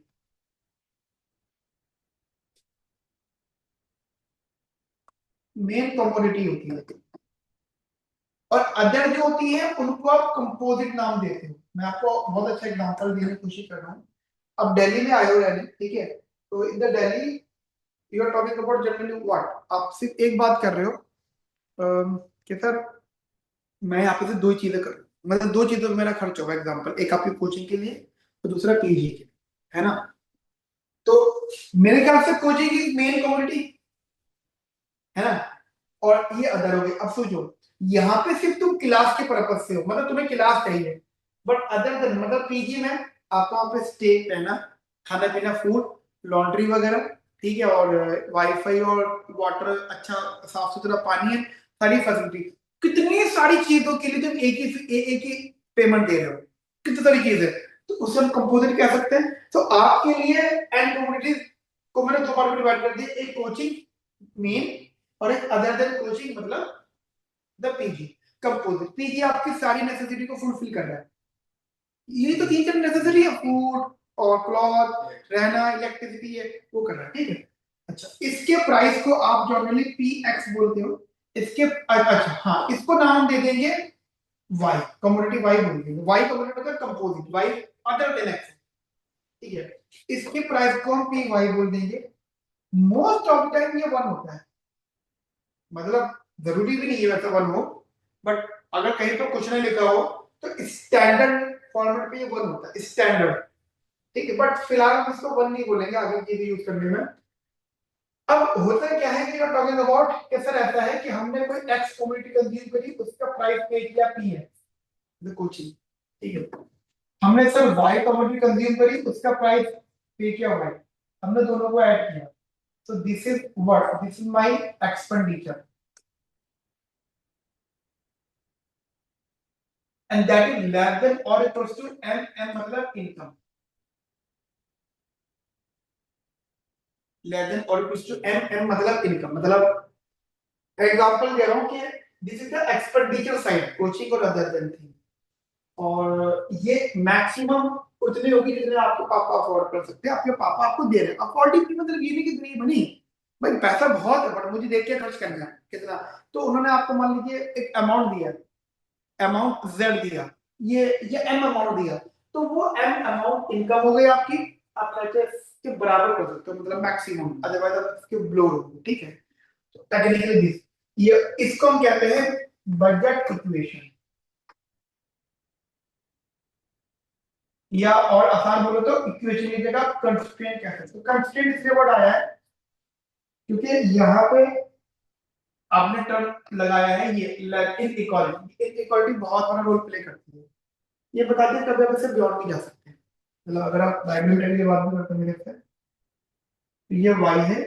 मेन कमोडिटी होती है, और अदर जो होती है उनको आप कंपोजिट नाम देते हो। मैं आपको बहुत अच्छा एग्जांपल देने की कोशिश कर रहा हूँ। अब दिल्ली में आए हो रहने, ठीक है, तो in the Delhi you are talking about generally what, आप सिर्फ एक बात कर रहे हो कि सर मैं यहाँ पे से दो चीजें कर रहा हूँ, मतलब दो चीजों में मेरा खर्च होगा, एग्जाम्पल एक आपकी कोचिंग के लिए और दूसरा पीजी के लिए, है ना। तो मेरे ख्याल से कोचिंग की मेन कमोडिटी है ना, और ये अदर हो गए। अब सोचो यहाँ पे सिर्फ तुम क्लास के पर्पज से हो, मतलब तुम्हें क्लास चाहिए, बट अदर देन मतलब पीजी में आपको वहाँ पे स्टे रहना, खाना पीना, फूड, लॉन्ड्री वगैरह, ठीक है, और वाईफाई और वाटर, अच्छा साफ सुथरा पानी है, सारी फैसिलिटी, कितनी सारी चीजों के लिए तुम एक ही पेमेंट दे रहे हो, कितनी सारी चीजें, तो उसे हम कंपोजिट कह सकते हैं। तो आपके लिए एंड कम्युनिटीज को मैंने दो पार्ट में डिवाइड कर दिया, एक कोचिंग मेन और एक अदर देन कोचिंग मतलब द पीजी कंपोजिट। पीजी आपकी सारी नेसेसिटी को फुलफिल कर रहा है, ये तो तीन चार नेसेसिटी है, फूड और क्लॉथ, रहना, इलेक्ट्रिसिटी है, वो कर रहा है, ठीक है। अच्छा इसके प्राइस को आप जनरली पी एक्स बोलते हो, इसके अच्छा हाँ इसको नाम दे देंगे वाई, कमोडिटी वाई बोल देंगे, वाई कमोडिटी मतलब composite, Y other than X, ठीक है, इसके प्राइस को हम पी वाई बोल देंगे। मोस्ट ऑफ द टाइम ये वन होता है, मतलब जरूरी भी नहीं है वैसा वन हो, बट अगर कहीं पर कुछ नहीं लिखा हो तो स्टैंडर्ड फॉर्मेट पे ये वन होता है, स्टैंडर्ड, ठीक है, बट फिलहाल हम इसको वन नहीं बोलेंगे आगे चीजें यूज करने में। अब होता क्या है कि टॉकिंग अबाउट कैसा रहता है कि हमने कोई एक्स कम्युनिटी कंज्यूम करी, उसका प्राइस पे किया पी है द कोचिंग, ठीक है, हमने सर वाई कम्युनिटी कंज्यूम करी, उसका प्राइस पे किया वाई, हमने दोनों को ऐड किया, so this is what, this is my expenditure and that is less than or equals to m, m मतलब income, less than or equals to m, m मतलब income, मतलब एग्जांपल दे रहा हूं कि this is the expenditure side coaching और other than thing, और ये maximum उतनी होगी जितने आपके पापा अफोर्ड कर सकते हैं, आपके पापा आपको दे रहे हैं, अफोर्डिंग मतलब ये नहीं कि गरीब नहीं, भाई पैसा बहुत है बट मुझे देख के खर्च करना है कितना, तो उन्होंने आपको मान लीजिए एक अमाउंट दिया, अमाउंट जेड दिया, ये एम अमाउंट दिया, तो वो एम अमाउंट इनकम हो गई आपकी, आप परचेस के बराबर कर सकते हो, मतलब मैक्सिमम, अदरवाइज आप इसके बिलो हो, ठीक है। तो टेक्निकली दिस, ये इसको हम कहते हैं बजट इक्वेशन, या और आसान बोलो तो इक्वेशन की जगह कंस्ट्रेंट कह सकते हो। कंस्ट्रेंट इसलिए वर्ड आया है क्योंकि यहाँ पे आपने टर्म लगाया है ये इनइक्वालिटी, इनइक्वालिटी बहुत बड़ा रोल प्ले करती है, ये बताते हैं कभी आप इससे बियॉन्ड नहीं जा सकते, मतलब अगर आप डायमेंशन की बात भी करते हैं मेरे से, तो ये y है,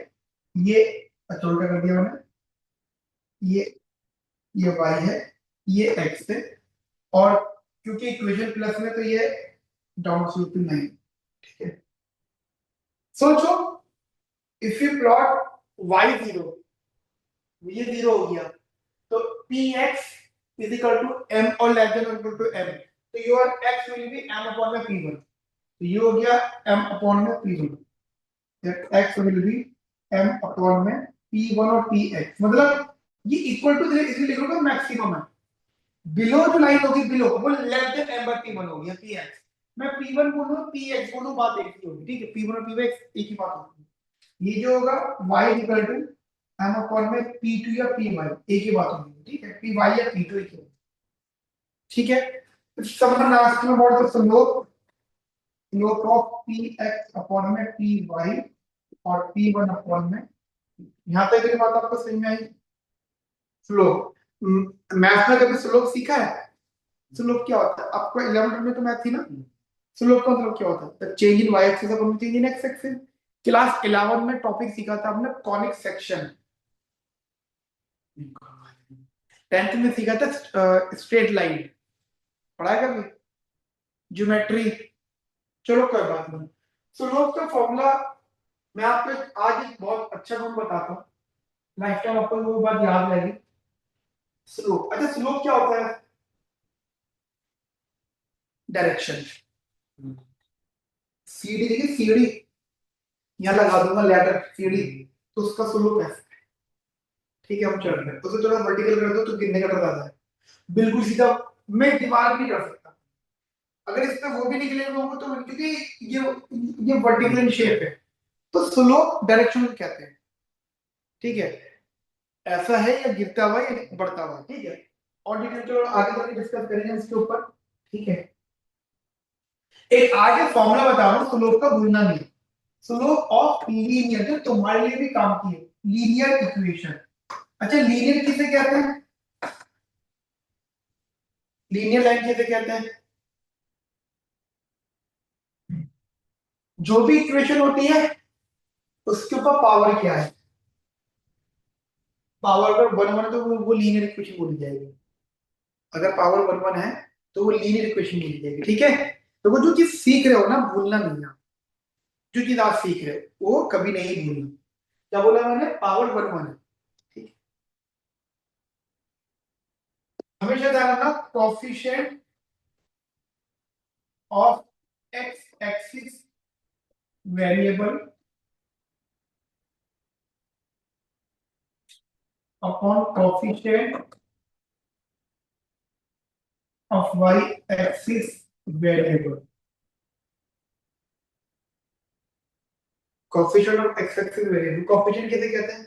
ये अच्छा उल्टा कर दिया मैंने, ये ये y है, ये x है, और क्योंकि इक्वेशन प्लस में तो ये डाउन स्लोप पे नहीं, ठीक है। सोचो if you plot y zero, ये जीरो हो गया, तो P X is equal to M और less than equal to M, तो your X will be M upon में पी वन, तो ये हो गया एम अपॉन में P one, that x will be m upon में p1 और px, मतलब ये इक्वल टू इसलिए लिख लो मैक्सिमम है, बिलो जो लाइन होगी बिलो वो less than m by p1 हो गया px, मैं p1 बोलूं px बोलूं बात एक ही होगी, ठीक है, p1 और px एक ही बात होगी, ये जो होगा y equal to m upon में p2 या py एक ही बात होगी, ठीक है, py या p2 एक ही होगी, ठीक है। someone asked me about the slope of px upon में py और p1 अपॉन में, यहाँ तक की बात आपको समझ में आई। स्लोप, मैथ्स में कभी स्लोप सीखा है? स्लोप क्या होता है? आपको 11th में तो मैथ थी ना। स्लोप का मतलब क्या होता है? The change in Y axis upon change in X axis. Class 11 में टॉपिक सीखा था हमने कॉनिक सेक्शन। 10th में सीखा था स्ट्रेट लाइन। पढ़ा है कभी? ज्योमेट्री। चलो कोई बात नहीं। स्लोप का फॉर्मूला मैं आपको आज एक बहुत अच्छा गुण बताता हूँ, लाइफ टाइम आपको वो बात याद रहेगी। स्लोप, अच्छा स्लोप क्या होता है? डायरेक्शन। सीढ़ी देखिए, सीढ़ी यहाँ लगा दूंगा लेटर सीढ़ी, तो उसका स्लोप है। ठीक है, हम चल रहे हैं उसे थोड़ा वर्टिकल कर दो तो गिरने का डर आता है। बिल्कुल सीधा मैं दीवार भी नहीं कर सकता। अगर इस पे वो भी निकले होंगे तो, क्योंकि ये वर्टिकल इन शेप है, तो स्लोप डायरेक्शन को कहते हैं। ठीक है, ऐसा है या गिरता हुआ या बढ़ता हुआ, ठीक है। और डिटेल तो आगे जाके डिस्कस करेंगे इसके ऊपर। ठीक है, एक आगे फॉर्मूला बता रहा हूँ, स्लोप का भूलना नहीं। स्लोप ऑफ लीनियर, जो तुम्हारे लिए भी काम की है, लीनियर इक्वेशन। अच्छा, लीनियर किसे कहते हैं? लीनियर लाइन किसे कहते हैं? जो भी इक्वेशन होती है उसके ऊपर पावर क्या है? पावर अगर वन वन है तो वो लीनियर इक्वेशन बोली जाएगी। अगर पावर वन वन है तो वो लीनियर इक्वेशन बोली जाएगी। ठीक है, तो वो जो चीज सीख रहे हो ना, भूलना नहीं है। जो चीज आप सीख रहे हो वो कभी नहीं भूलना। क्या बोला मैंने? पावर वन वन है। ठीक है, हमेशा ध्यान रखना, coefficient of X axis variable upon coefficient of Y axis variable. Coefficient of X axis variable, coefficient किसे कहते हैं?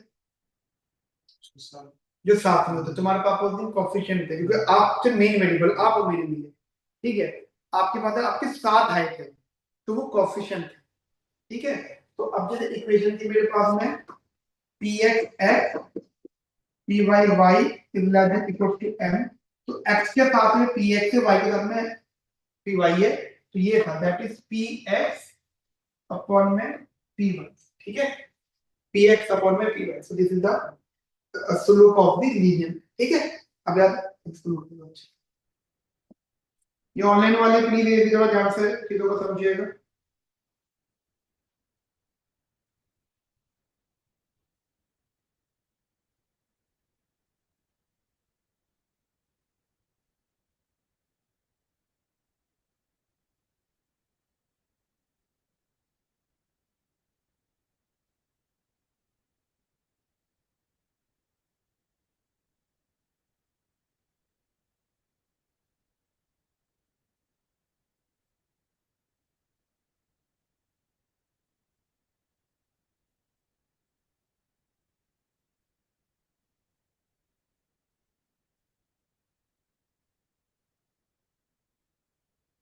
जो साथ में होता है। तुम्हारे पास उस दिन कोफिशिएंट है क्योंकि आप जो मेन वेरिएबल आप और मेरे लिए, ठीक है, आपके पास है, आपके साथ आए थे, तो वो कोफिशिएंट है। ठीक है, तो अब जैसे इक्वेशन थी मेरे पास में, P X X P Y Y is less than equal to M. तो एक्स के साथ में पी एक्स है, वाई के साथ में पी वाई है, तो ये था that is P X upon में पी वाई। ठीक है, पी एक्स अपॉन में P Y, so this is the slope of the linear. ठीक है, अब यार स्लोप, ये ऑनलाइन वाले प्लीज ये थोड़ा ध्यान से चीजों को समझिएगा।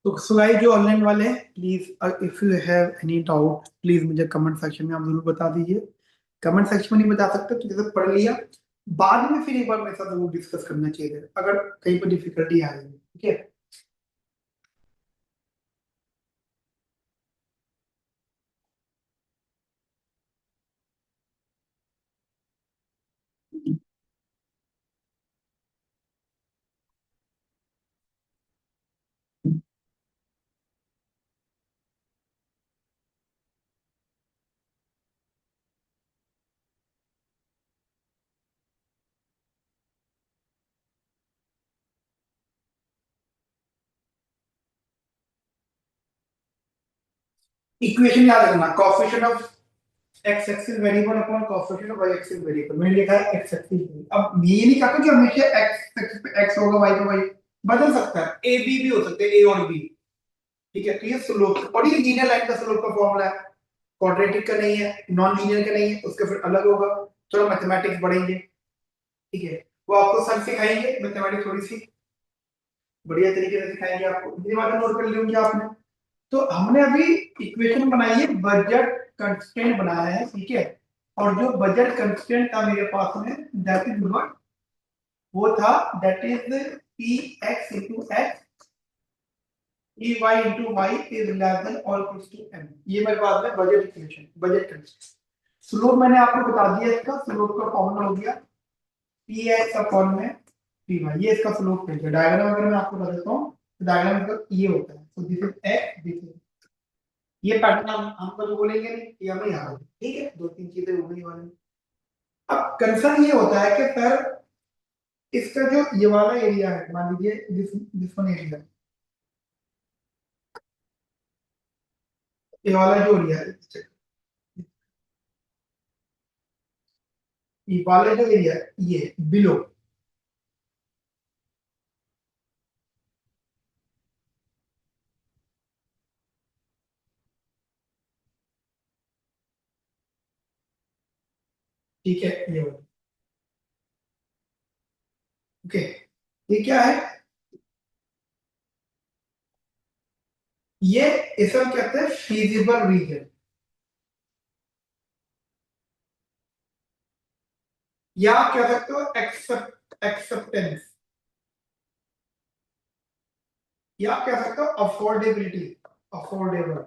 तो सुनाई जो ऑनलाइन वाले हैं, please if you have any doubt please मुझे कमेंट सेक्शन में आप जरूर बता दीजिए। कमेंट सेक्शन में नहीं बता सकते तो जैसे पढ़ लिया, बाद में फिर एक बार मेरे साथ जरूर डिस्कस करना चाहिए अगर कहीं पर डिफिकल्टी आ रही है। ठीक है, इक्वेशन याद रखना, coefficient of X axis variable upon coefficient of Y axis variable. मैंने लिखा है एक्स एक्सिस। अब ये नहीं कहता कि हमेशा एक्स एक्सिस पे एक्स होगा, वाई पे वाई, बदल सकता है, ए बी भी हो सकते हैं, ए और बी। ठीक है, तो ये स्लोप और ये लीनियर लाइन का स्लोप का फॉर्मूला है। क्वाड्रेटिक का नहीं है, नॉन लीनियर का नहीं है, उसका फिर अलग होगा। थोड़ा मैथमेटिक्स पढ़ेंगे। ठीक है, वो आपको सर सिखाएंगे मैथमेटिक्स, थोड़ी सी बढ़िया तरीके से सिखाएंगे आपको। इतनी बातें नोट कर ली होंगी आपने। तो हमने अभी इक्वेशन बनाई है, बजट कंस्ट्रेंट बनाया है। ठीक है, और जो बजट कंस्ट्रेंट था मेरे पास में दैट इज व्हाट, वो था that is P X into X E Y into Y is less than और इक्वल्स टू एम। ये मेरे पास में budget equation, budget constraint. Slope मैंने आपको बता दिया, इसका स्लोप का फॉर्मूला हो गया पी एक्स अपॉन में पी वाई। ये इसका स्लोप है। डायग्राम अगर मैं आपको बता देता हूँ तो डायग्राम का ये होता है। तो this is x, this is, ये पैटर्न हम कभी बोलेंगे नहीं, ये हमें याद है। ठीक है, दो तीन चीजें होने वाली। अब कंसर्न ये होता है कि सर इसका जो ये वाला एरिया है, मान लीजिए दिस वन एरिया, ये वाला जो एरिया है, ये वाला जो एरिया है ये बिलो, ठीक है, ये वाला, ओके, ये क्या है, ये इसे हम कहते हैं फीजिबल रीजन, या आप कह सकते हो एक्सेप्टेंस, या आप कह सकते हो अफोर्डेबिलिटी, अफोर्डेबल।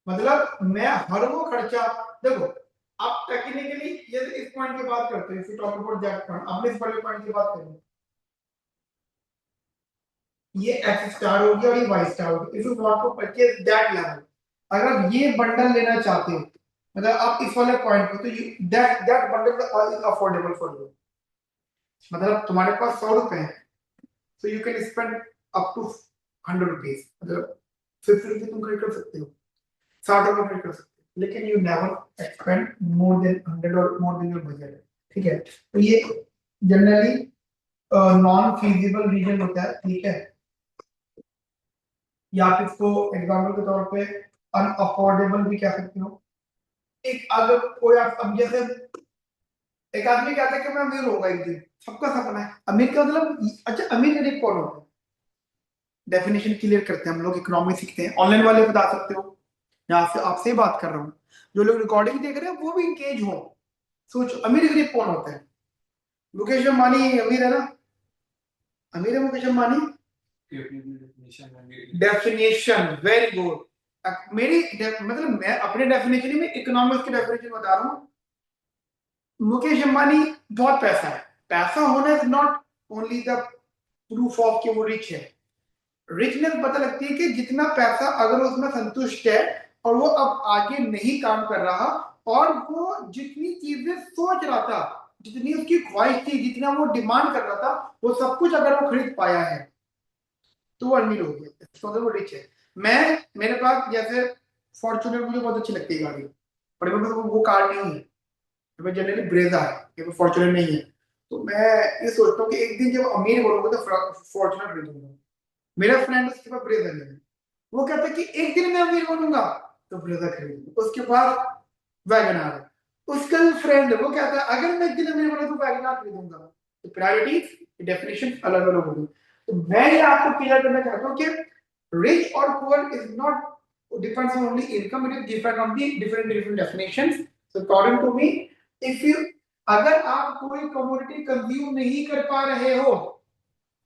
मतलब मैं हर वो खर्चा, देखो आप टेक्निकली ये इस पॉइंट की बात करते हैं, if you talk about that point, आपने इस वाले पॉइंट की बात करी, ये एक्स स्टार हो गया और ये वाई स्टार हो गया। If you want to purchase that level, अगर आप ये बंडल लेना चाहते हो, मतलब आप इस वाले पॉइंट पे, तो you that that bundle is affordable for you. मतलब तुम्हारे पास 100 रुपए हैं, so you can spend up to 100 rupees, मतलब 50 रुपये तुम खर्च कर सकते हो, 60 रुपये खर्च कर सकते हो, लेकिन you never spend more than 100 और मोर देन योर बजट। ठीक है, तो ये जनरली नॉन फीजिबल रीजन होता है। ठीक है, या आप इसको एग्जाम्पल के तौर पे अनअफोर्डेबल भी कह सकते हो। एक अगर कोई आप, अब जैसे एक आदमी कहता है कि मैं अमीर होगा एक दिन, सबका सपना है अमीर का, मतलब अच्छा अमीर गरीब कौन होता है, डेफिनेशन क्लियर करते हैं हम लोग, इकोनॉमी सीखते हैं, ऑनलाइन वाले बता सकते हो, यहाँ से आपसे ही बात कर रहा हूँ, जो लोग रिकॉर्डिंग देख रहे हैं वो भी इंगेज हो। सोचो अमीर गरीब कौन होता है, मुकेश अंबानी अमीर है ना, अमीर है Mukesh Ambani, definition very good. मतलब मैं अपने डेफिनेशन में इकोनॉमिक्स की डेफिनेशन बता रहा हूँ। मुकेश अंबानी बहुत पैसा है, पैसा होना is not only the proof of कि वो रिच है। रिचनेस पता लगती है कि जितना पैसा अगर उसमें संतुष्ट है और वो अब आगे नहीं काम कर रहा, और वो जितनी चीजें सोच रहा था, जितनी उसकी ख्वाहिश थी, जितना वो डिमांड कर रहा था, वो सब कुछ अगर वो खरीद पाया है तो वो अमीर हो गया, तो मतलब वो रिच है। मैं, मेरे पास जैसे फॉर्च्यूनर मुझे बहुत अच्छी लगती है गाड़ी, पर मेरे पास वो कार नहीं है, मैं जनरली ब्रेजा है, फॉर्च्यूनर नहीं है। तो मैं ये सोचता हूँ कि एक दिन जब अमीर बनूंगा तो फॉर्च्यूनर खरीदूंगा। मेरा फ्रेंड उसके पास ब्रेजा नहीं है, वो कहता है कि एक दिन मैं अमीर बनूंगा तो ब्रेजा खरीदूंगा। उसके बाद वैगन आर है, उसका जो फ्रेंड है वो कहता है अगर मैं एक दिन अमीर बना तो वैगन आर खरीदूंगा। तो प्रायोरिटीज डेफिनेशन अलग अलग होगी। तो मैं ये आपको क्लियर करना चाहता हूँ कि रिच और poor is not depends on only income, it is depend on the different different definitions. So according to me, if you, अगर आप कोई कमोडिटी कंज्यूम नहीं कर पा रहे हो,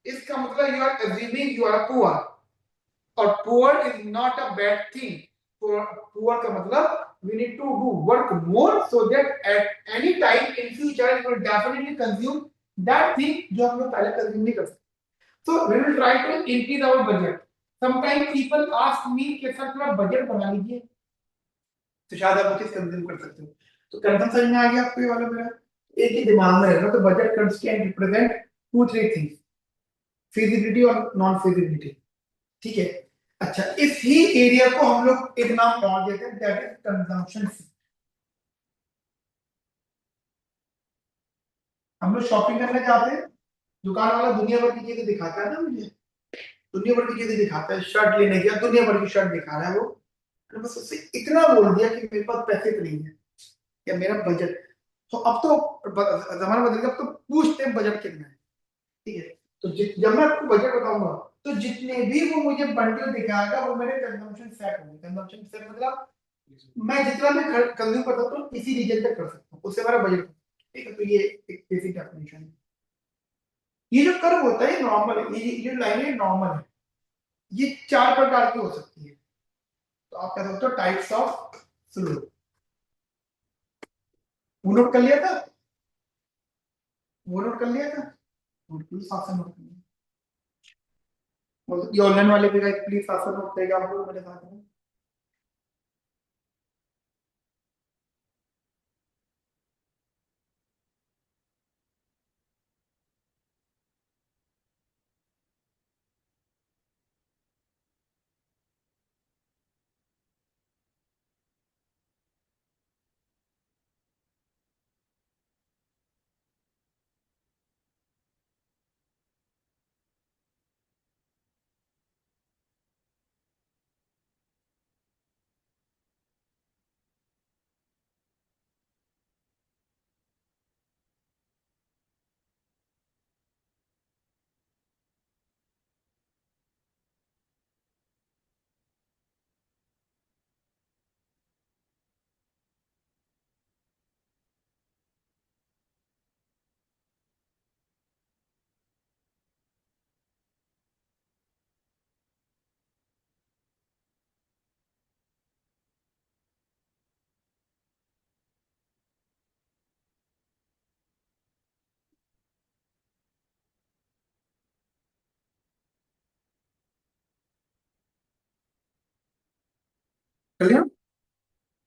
इसका मतलब you are assuming you are poor, और poor is not a bad thing। poor का मतलब we need to do work more so that at any time in future we will definitely consume that thing जो हम लोग पहले consume नहीं कर सकते। So we will try to increase our budget। Sometimes people ask me कि sir थोड़ा budget बना लीजिए तो शायद आप वो चीज कंज्यूम कर सकते हो। तो कंफर्म समझ में आ गया आपको ये वाला मेरा, एक ही दिमाग में रहना। तो budget constraint represent two three things, feasibility और नॉन फिजिबिलिटी। ठीक है, अच्छा इसी एरिया को हम लोग एक नाम और देते हैं, दैट इज कंजम्पशन। हम लोग शॉपिंग करने जाते हैं, दुकान वाला दुनिया भर की चीजें दिखाता है ना मुझे, दुनिया भर की चीजें दिखाता है, शर्ट लेने गया दुनिया भर की शर्ट दिखा रहा है वो, तो बस उससे इतना बोल दिया कि मेरे पास पैसे तो नहीं है या मेरा बजट। तो अब तो जमाना बदल गया, अब तो पूछते हैं बजट कितना है। ठीक है, तो जब मैं आपको बजट बताऊंगा तो जितने भी वो मुझे बंडल दिखाएगा वो मेरे कंजम्पशन सेट होंगे। कंजम्पशन सेट मतलब मैं जितना भी कंज्यूम करता हूँ तो इसी रीजन तक कर सकता हूँ, उससे हमारा बजट। ठीक है, तो ये एक बेसिक डेफिनेशन है। ये जो कर्व होता है ये नॉर्मल है, ये जो लाइन है नॉर्मल है। ये 4 प्रकार की हो सकती है। तो आप कह सकते हो टाइप्स ऑफ फ्लो। वो नोट कर लिया था, वो नोट कर लिया था, बिल्कुल साफ से नोट कर लिया। ये ऑनलाइन वाले भी प्लीज साफ से नोट करेगा आप लोग मेरे साथ में। कर लिया,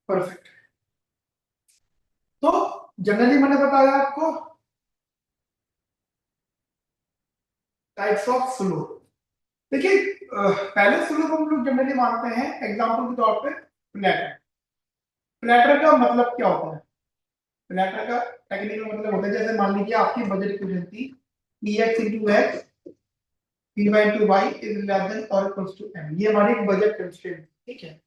परफेक्ट। तो जनरली मैंने बताया आपको टाइप्स ऑफ फ्लो। देखिए पहले फ्लो को हम लोग जनरली मानते हैं एग्जांपल के तौर पे प्लेटर। प्लेटर का मतलब क्या होता है? प्लेटर का टेक्निकल मतलब होता है, जैसे मान लीजिए आपकी बजट इक्वेशन थी px into x p by into y is less than or equals to m। ये हमारी एक बजट कंस्ट्रेंट, ठीक है।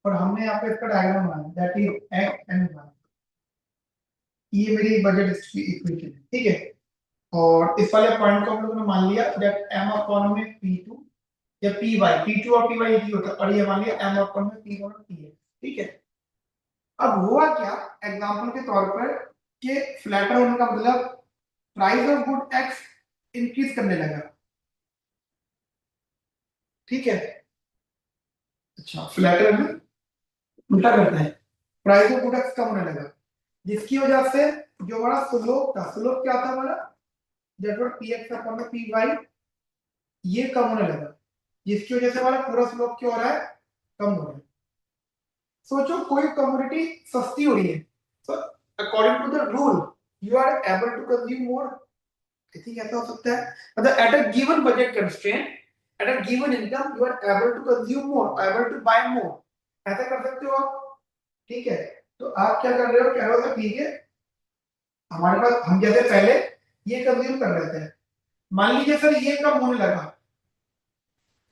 और हमने यहाँ पे इसका डायग्राम बनाया that is x and y। ये मेरी बजट इक्वेशन है, ठीक है। और इस वाले पॉइंट को हम लोगों ने मान लिया दैट m अपॉन में p2 या py, p2 और py एक ही होता है, और ये मान लिया m अपॉन में p1 और px, ठीक है। अब हुआ क्या एग्जांपल के तौर पर कि फ्लैटर होने का मतलब price of good x increase करने लगा, ठीक है। अच्छा, फ्लैटर में उल्टा करता है, प्राइस ऑफ गुड एक्स कम होने लगा, जिसकी वजह से जो हमारा स्लोप था, स्लोप क्या था हमारा, that was px upon py, ये कम होने लगा, जिसकी वजह से हमारा पूरा स्लोप क्या हो रहा है, कम हो रहा है। सोचो कोई कमोडिटी सस्ती हो रही है, so according to the rule you are able to consume more। I think ऐसा हो सकता है, मतलब at a given budget constraint at a given income you are able to consume more, able to buy more, ऐसा कर सकते हो आप, ठीक है। तो आप क्या कर रहे हो, कह रहे हो ठीक है हमारे पास, हम जैसे पहले ये कंज्यूम कर रहे थे, मान लीजिए सर ये कम होने लगा,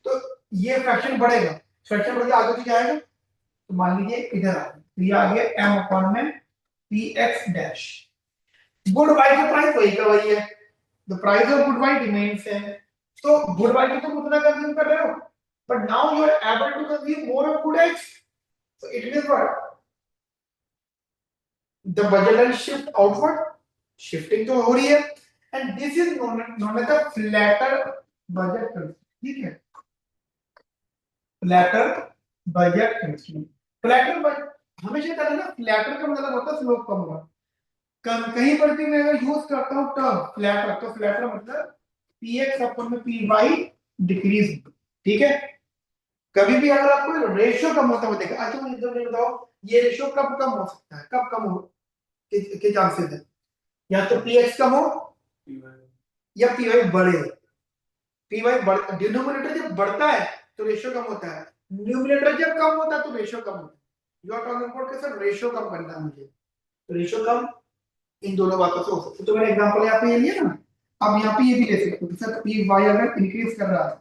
तो ये फ्रैक्शन बढ़ेगा, फ्रैक्शन बढ़ के आगे भी जाएगा, तो मान लीजिए इधर आ गया, तो ये आ गया m अपॉन में P X dash. Good Y का प्राइस वही का वही है, the price of good Y remains है, तो गुड बाय को तुम उतना कंज्यूम कर रहे हो, but now you are able to consume more of good X, so it means what, the budget will shift outward, shifting तो हो रही है, and this is known as a flatter budget constraint, ठीक है। Flatter budget constraint, flatter budget हमेशा कहते हैं ना, फ्लैटर का मतलब होता है स्लोप कम होगा। कहीं पर भी मैं अगर यूज करता हूं टर्म फ्लैटर, तो फ्लैटर मतलब px अपॉन में py डिक्रीज, ठीक है। कभी भी अगर आपको रेशियो कम होता हुआ देखा, अच्छा मुझे जब बताओ ये रेशियो कब कम हो सकता है, कब कम हो के चांसेस है, या तो px कम हो या py बढ़े। py बढ़, डिनोमिनेटर जब बढ़ता है तो रेशियो कम होता है, न्यूमरेटर जब कम होता है तो रेशियो कम होता है। यू आर टॉकिंग अबाउट के सर रेशियो कम करना है मुझे, तो रेशियो कम इन दोनों बातों से हो सकता है। तो मैंने एग्जांपल यहाँ पे ये लिया ना, अब यहाँ पे ये भी ले सकते हो सर, पी वाई अगर इंक्रीज कर रहा है,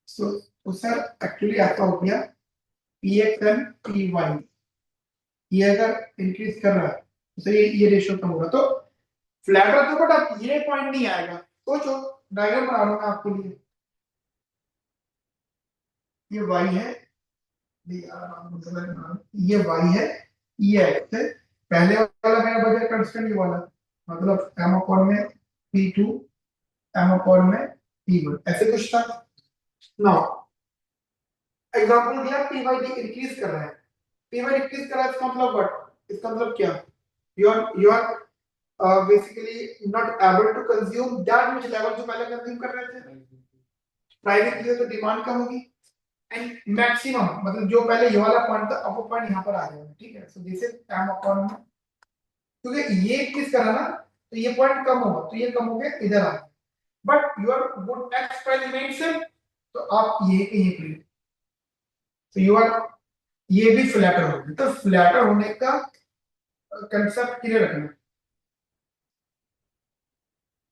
तो सर एक्चुअली ऐसा हो गया P X and P Y, ये अगर इंक्रीज कर रहा है तो सर ये रेशियो कम होगा, तो फ्लैटर तो बट अब ये पॉइंट नहीं आएगा। सोचो डायग्राम बना रहा हूं मैं आपके लिए, ये वाई है, ये वाई है, ये एक्स है, पहले वाला मेरा बजट कंस्टेंट ये वाला, मतलब एम अपॉन में पी टू, एम अपॉन में पी वन, ऐसे कुछ था ना। एग्जांपल दिया पी बाई डी इंक्रीज कर रहा है, पी बाई इंक्रीज कर रहा है, इसका मतलब व्हाट, इसका मतलब क्या, you are basically not able to consume that much level जो पहले कंज्यूम कर रहे थे, प्राइस की तो डिमांड कम होगी, एंड मैक्सिमम मतलब जो पहले ये वाला पॉइंट था अब वो पॉइंट यहाँ पर आ जाएगा, ठीक है। So this is M upon, क्योंकि ये किस करा ना तो ये पॉइंट कम होगा तो ये कम हो गया इधर आ, but your good X price remains same, तो आप ये कहीं पे, तो यू आर, ये भी फ्लैटर होगी, तो फ्लैटर होने का कंसेप्ट क्लियर रखना,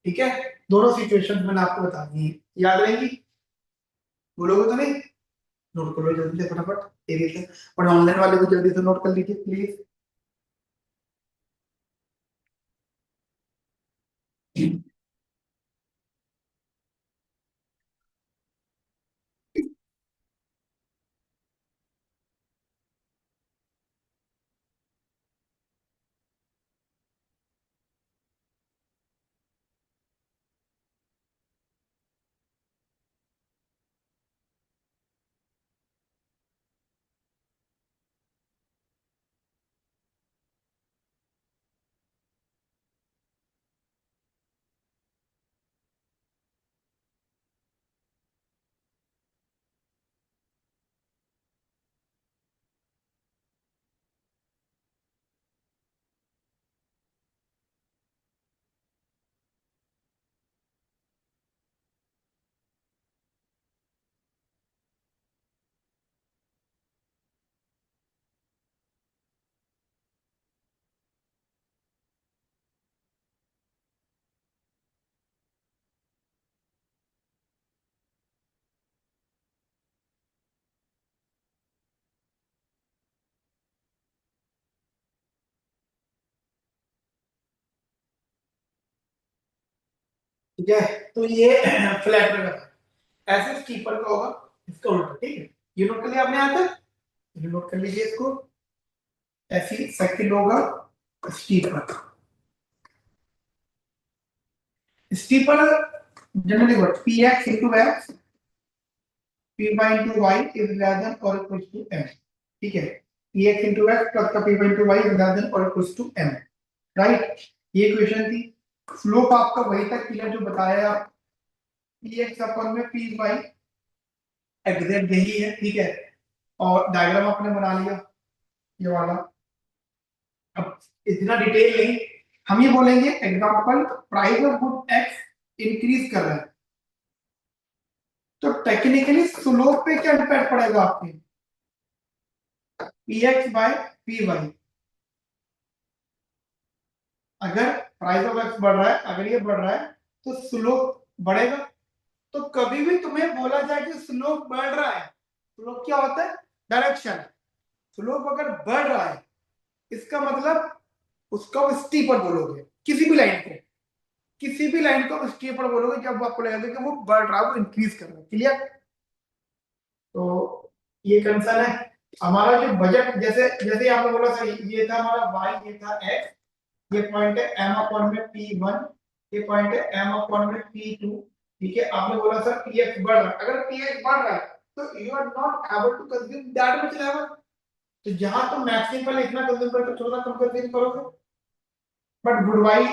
ठीक है। दोनों सिचुएशन मैंने आपको बता दी, याद रहेगी, बोलोगे तो नहीं, नोट कर लो जल्दी से फटाफट तेजी से, और ऑनलाइन वाले को जल्दी से नोट कर लीजिए प्लीज। ठीक है, तो ये फ्लैटर का ऐसे स्टीपर का होगा, इसका उल्टा, ठीक है। ये नोट कर लिया आपने यहाँ तक, ये नोट कर लीजिए इसको, ऐसी सेकंड होगा steeper, steeper generally what P X into X, P Y into Y is less than और इक्वल टू एम, ठीक है। P X into X plus का P Y into Y is less than और equal to M, right. ये equation थी। Slope आपका वही था क्लियर जो बताया, पी एक्स अपन में पी वाई एग्जैक्ट यही है, ठीक है। और डायग्राम आपने बना लिया ये वाला, अब इतना डिटेल नहीं, हम ये बोलेंगे example price of good x increase कर रहा है, तो टेक्निकली स्लोप पे क्या इम्पैक्ट पड़ेगा आपके, P X by P Y, अगर प्राइस ऑफ एक्स बढ़ रहा है, अगर ये बढ़ रहा है तो स्लोप बढ़ेगा। तो कभी भी तुम्हें बोला जाए कि स्लोप बढ़ रहा है, स्लोप क्या होता है, डायरेक्शन, स्लोप अगर बढ़ रहा है इसका मतलब उसका स्टीपर बोलोगे, किसी भी लाइन को, किसी भी लाइन को स्टीपर बोलोगे जब आपको लगेगा कि वो बढ़ रहा है, वो इंक्रीज कर रहा है, क्लियर। तो ये कंसर्न है हमारा जो बजट, जैसे जैसे आपने बोला सर ये था हमारा वाई, ये था एक्स, ये पॉइंट है एम अपॉन में पी वन, ये पॉइंट है एम अपॉन में पी टू, ठीक है। आपने बोला सर पी एक्स बढ़ रहा है, अगर पी एक्स बढ़ रहा है तो you are not able to consume that much level, तो जहां तुम मैक्सिमम पहले इतना कंज्यूम करके थोड़ा कम कंज्यूम करोगे, बट गुड वाई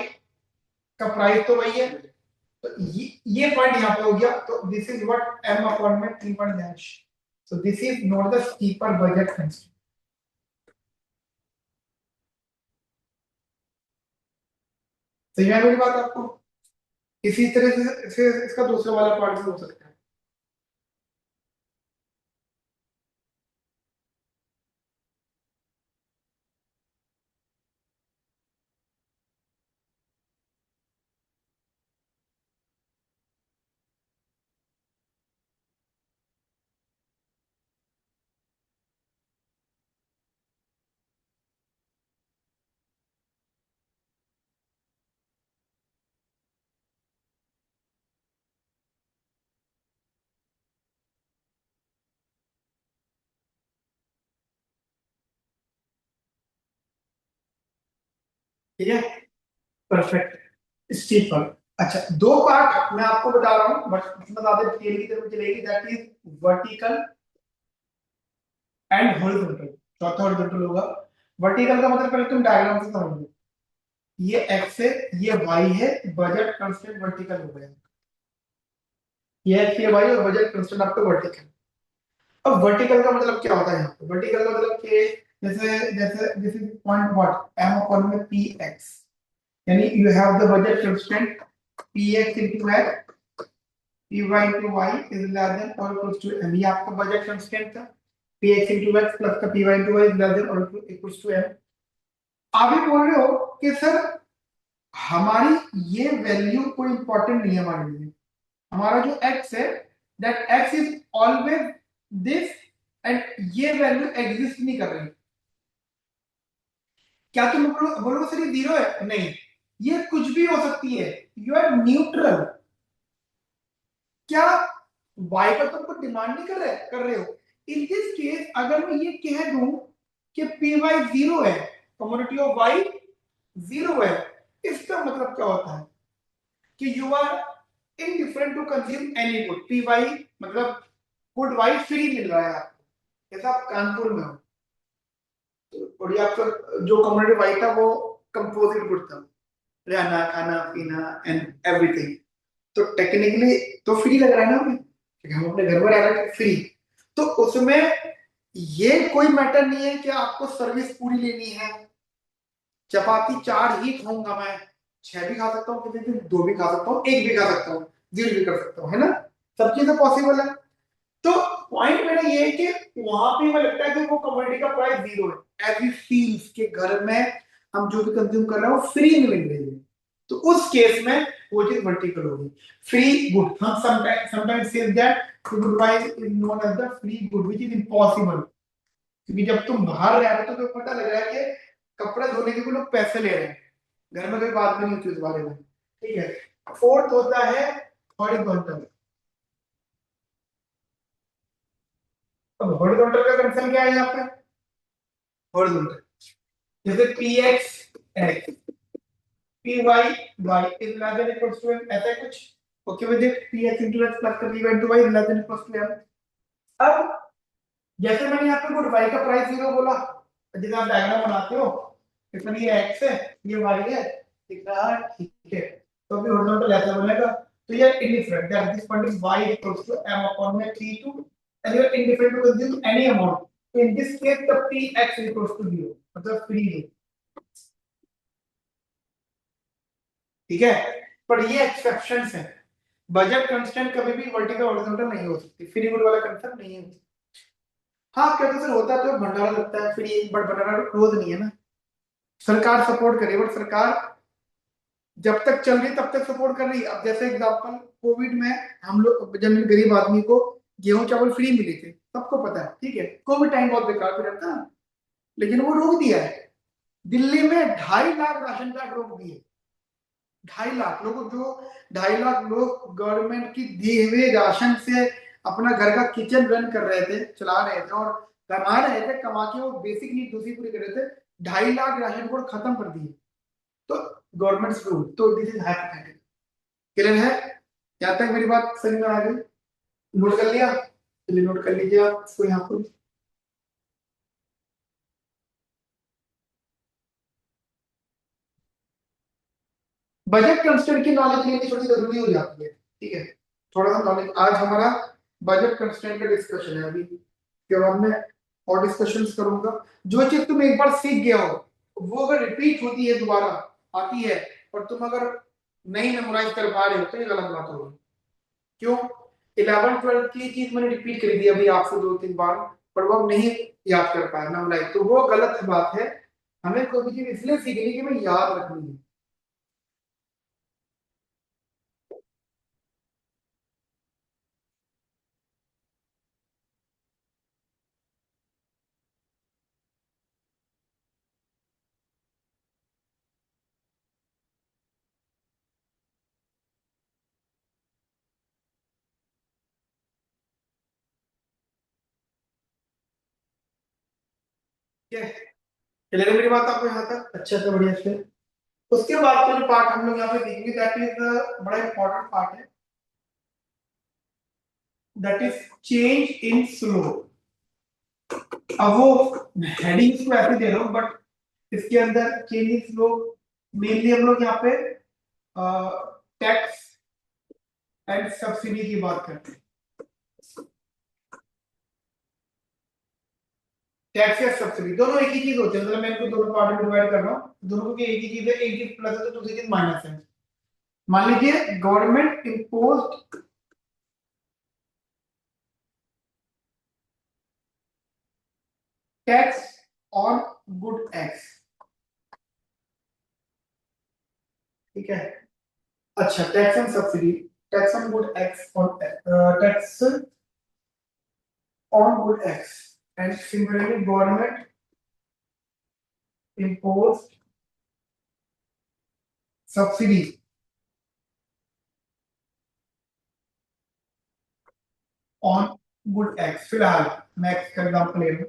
का प्राइस तो वही है, तो ये पॉइंट यहाँ पे हो गया, तो this is what M upon में P one dash, so this is not the steeper budget constraint. सही है मेरी बात आपको, इसी तरह से इसका दूसरा वाला पार्ट भी हो सकता है। ठीक है, परफेक्ट, स्टीपर। अच्छा, दो पार्ट मैं आपको बता रहा हूं बट इसमें ज्यादा डिटेल की तरफ चलेगी, that is vertical and horizontal, चौथा हॉरिजॉन्टल होगा। वर्टिकल का मतलब पहले तुम डायग्राम से समझ लो, ये एक्स है, ये वाई है, बजट कंस्ट्रेंट वर्टिकल हो गया, ये एक्स ये वाई और बजट कंस्ट्रेंट आपका वर्टिकल। अब वर्टिकल का मतलब क्या होता है यहाँ पे? वर्टिकल का मतलब कि जैसे जैसे this is point what M upon में पी एक्स, यानी you have the budget constraint P X into X, P Y into Y is less than और इक्वल टू एम, ये आपका बजट कंस्ट्रेंट था, P X into X plus का P Y into Y is less than और equal to M. आप ही बोल रहे हो कि सर हमारी ये वैल्यू कोई इंपॉर्टेंट नहीं है हमारे लिए, हमारा जो x है that x is always this and ये वैल्यू एग्जिस्ट नहीं कर रही। क्या तुम बोलोगे सर ये जीरो है? नहीं, ये कुछ भी हो सकती है, यू आर न्यूट्रल। क्या y का तुमको डिमांड नहीं कर रहे हो? इन दिस केस अगर मैं ये कह दूं कि पी वाई जीरो है, कम्युनिटी ऑफ y जीरो है, इसका मतलब क्या होता है कि you are indifferent to consume any good. P Y मतलब गुड वाई फ्री मिल रहा है आपको, जैसे आप कानपुर में हो और ये आपका जो कम्युनिटी वाई था वो कंपोजिट गुड था, रहना खाना पीना एंड एवरीथिंग, तो टेक्निकली तो फ्री लग रहा है ना हमें, क्योंकि हम अपने घर में रह रहे हैं फ्री। तो उसमें ये कोई मैटर नहीं है कि आपको सर्विस पूरी लेनी है। चपाती 4 ही खाऊंगा मैं, 6 भी खा सकता हूँ, किसी दिन 2 भी खा सकता हूँ, 1 भी खा सकता हूँ, 0 भी कर सकता हूँ, है ना? सब चीजें पॉसिबल है। तो पॉइंट मेरा ये है कि वहां पे मुझे लगता है कि वो कमोडिटी का प्राइस जीरो है, एवरी फील्स के घर में हम जो भी कंज्यूम कर रहे हैं वो फ्री में मिल रही है, तो उस केस में वो चीज वर्टिकल होगी। फ्री गुड, हम sometimes say that good price is known as the free good which is impossible, क्योंकि जब तुम बाहर रह रहे हो तो पता लग रहा है कि कपड़े धोने के भी लोग पैसे ले रहे हैं, घर में कोई बात भी नहीं होती उस बारे में, ठीक है। फोर्थ होता है हॉरिजॉन्टल। अब हॉरिजॉन्टल का कंसर्न क्या है यहाँ पे? हॉरिजॉन्टल जैसे P X X, P Y Y is less than equal to M, ऐसा कुछ। Okay with it, P X into X plus P Y into Y is less than equal to M. अब जैसे मैंने यहाँ पे good Y का price zero बोला, जैसे आप डायग्राम बनाते हो, इसमें ये एक्स है ये वाई है, ठीक है ठीक है, तो अभी हॉरिजॉन्टल ऐसा बनेगा। तो ये indifferent that this point is Y equals to M upon में 3 2 and you are indifferent to consume any amount, तो in this case the P X equals to 0, मतलब फ्री है, ठीक है। पर ये एक्सेप्शंस है, बजट कंस्ट्रेंट कभी भी वर्टिकल हॉरिजॉन्टल नहीं हो सकती, फ्री गुड वाला कंसेप्ट नहीं है। हाँ कहते सर होता है तो भंडारा लगता है फ्री, बट भंडारा रोज नहीं है ना, सरकार सपोर्ट करे, बट सरकार जब तक चल रही तब तक सपोर्ट कर रही है। अब जैसे एग्जांपल कोविड में हम लोग जनरल गरीब आदमी को गेहूं चावल फ्री मिले थे, सबको पता है, ठीक है। कोविड टाइम बहुत बेकार पीरियड था, लेकिन वो रोक दिया है। दिल्ली में 2.5 लाख राशन कार्ड रोक दिए, 2.5 लाख लोगों, जो 2.5 लाख लोग गवर्नमेंट की दिए हुए राशन से अपना घर का किचन रन कर रहे थे, चला रहे थे और कमा रहे थे, कमा के वो बेसिक नीड दूसरी पूरी कर रहे थे, 2.5 लाख राशन कार्ड खत्म कर दिए। तो गवर्नमेंट रूल, तो दिस इज हाइपोथेटिकल, क्लियर है? यहाँ तक मेरी बात समझ में आ गई? नोट कर लिया? चलिए नोट कर लीजिए आप इसको यहाँ पर। बजट कंस्ट्रेंट की नॉलेज लेनी थोड़ी जरूरी हो जाती है, ठीक है। थोड़ा सा नॉलेज, आज हमारा बजट कंस्ट्रेंट का डिस्कशन है, अभी के बाद में और डिस्कशंस करूंगा। जो चीज तुम एक बार सीख गए हो वो अगर रिपीट होती है दोबारा आती है, और तुम अगर नहीं मेमोराइज कर पा रहे हो तो ये गलत बात होगी। क्यों? 11 12 की चीज मैंने रिपीट कर दी अभी आपसे 2 3 बार, पर वो आप नहीं याद कर पाए मेमोराइज, तो वो गलत बात है। हमें कोई भी चीज इसलिए सीखनी कि मैं याद रखनी है। ठीक है, क्लियर है मेरी बात आपको यहाँ तक? अच्छा तो बढ़िया से। उसके बाद का जो पार्ट हम लोग यहाँ पे देखेंगे दैट इज बड़ा इंपॉर्टेंट पार्ट है, that is change in slope. अब वो हेडिंग्स को ऐसे दे रहा हूँ, बट इसके अंदर चेंजेस लोग मेनली हम लोग यहाँ पे टैक्स एंड सब्सिडी की बात करते हैं। टैक्स या सब्सिडी दोनों एक ही चीज होते हैं, मतलब मैं इनको दोनों पार्ट में डिवाइड कर रहा हूँ, दोनों की एक ही चीज है, एक चीज प्लस है तो दूसरी चीज माइनस है। मान लीजिए government impose tax on good X, ठीक है। अच्छा, tax and subsidy, tax on good X और tax on good X and similarly government impose subsidy on good X. फिलहाल मैं एक्स का एग्जांपल ले रहा हूं,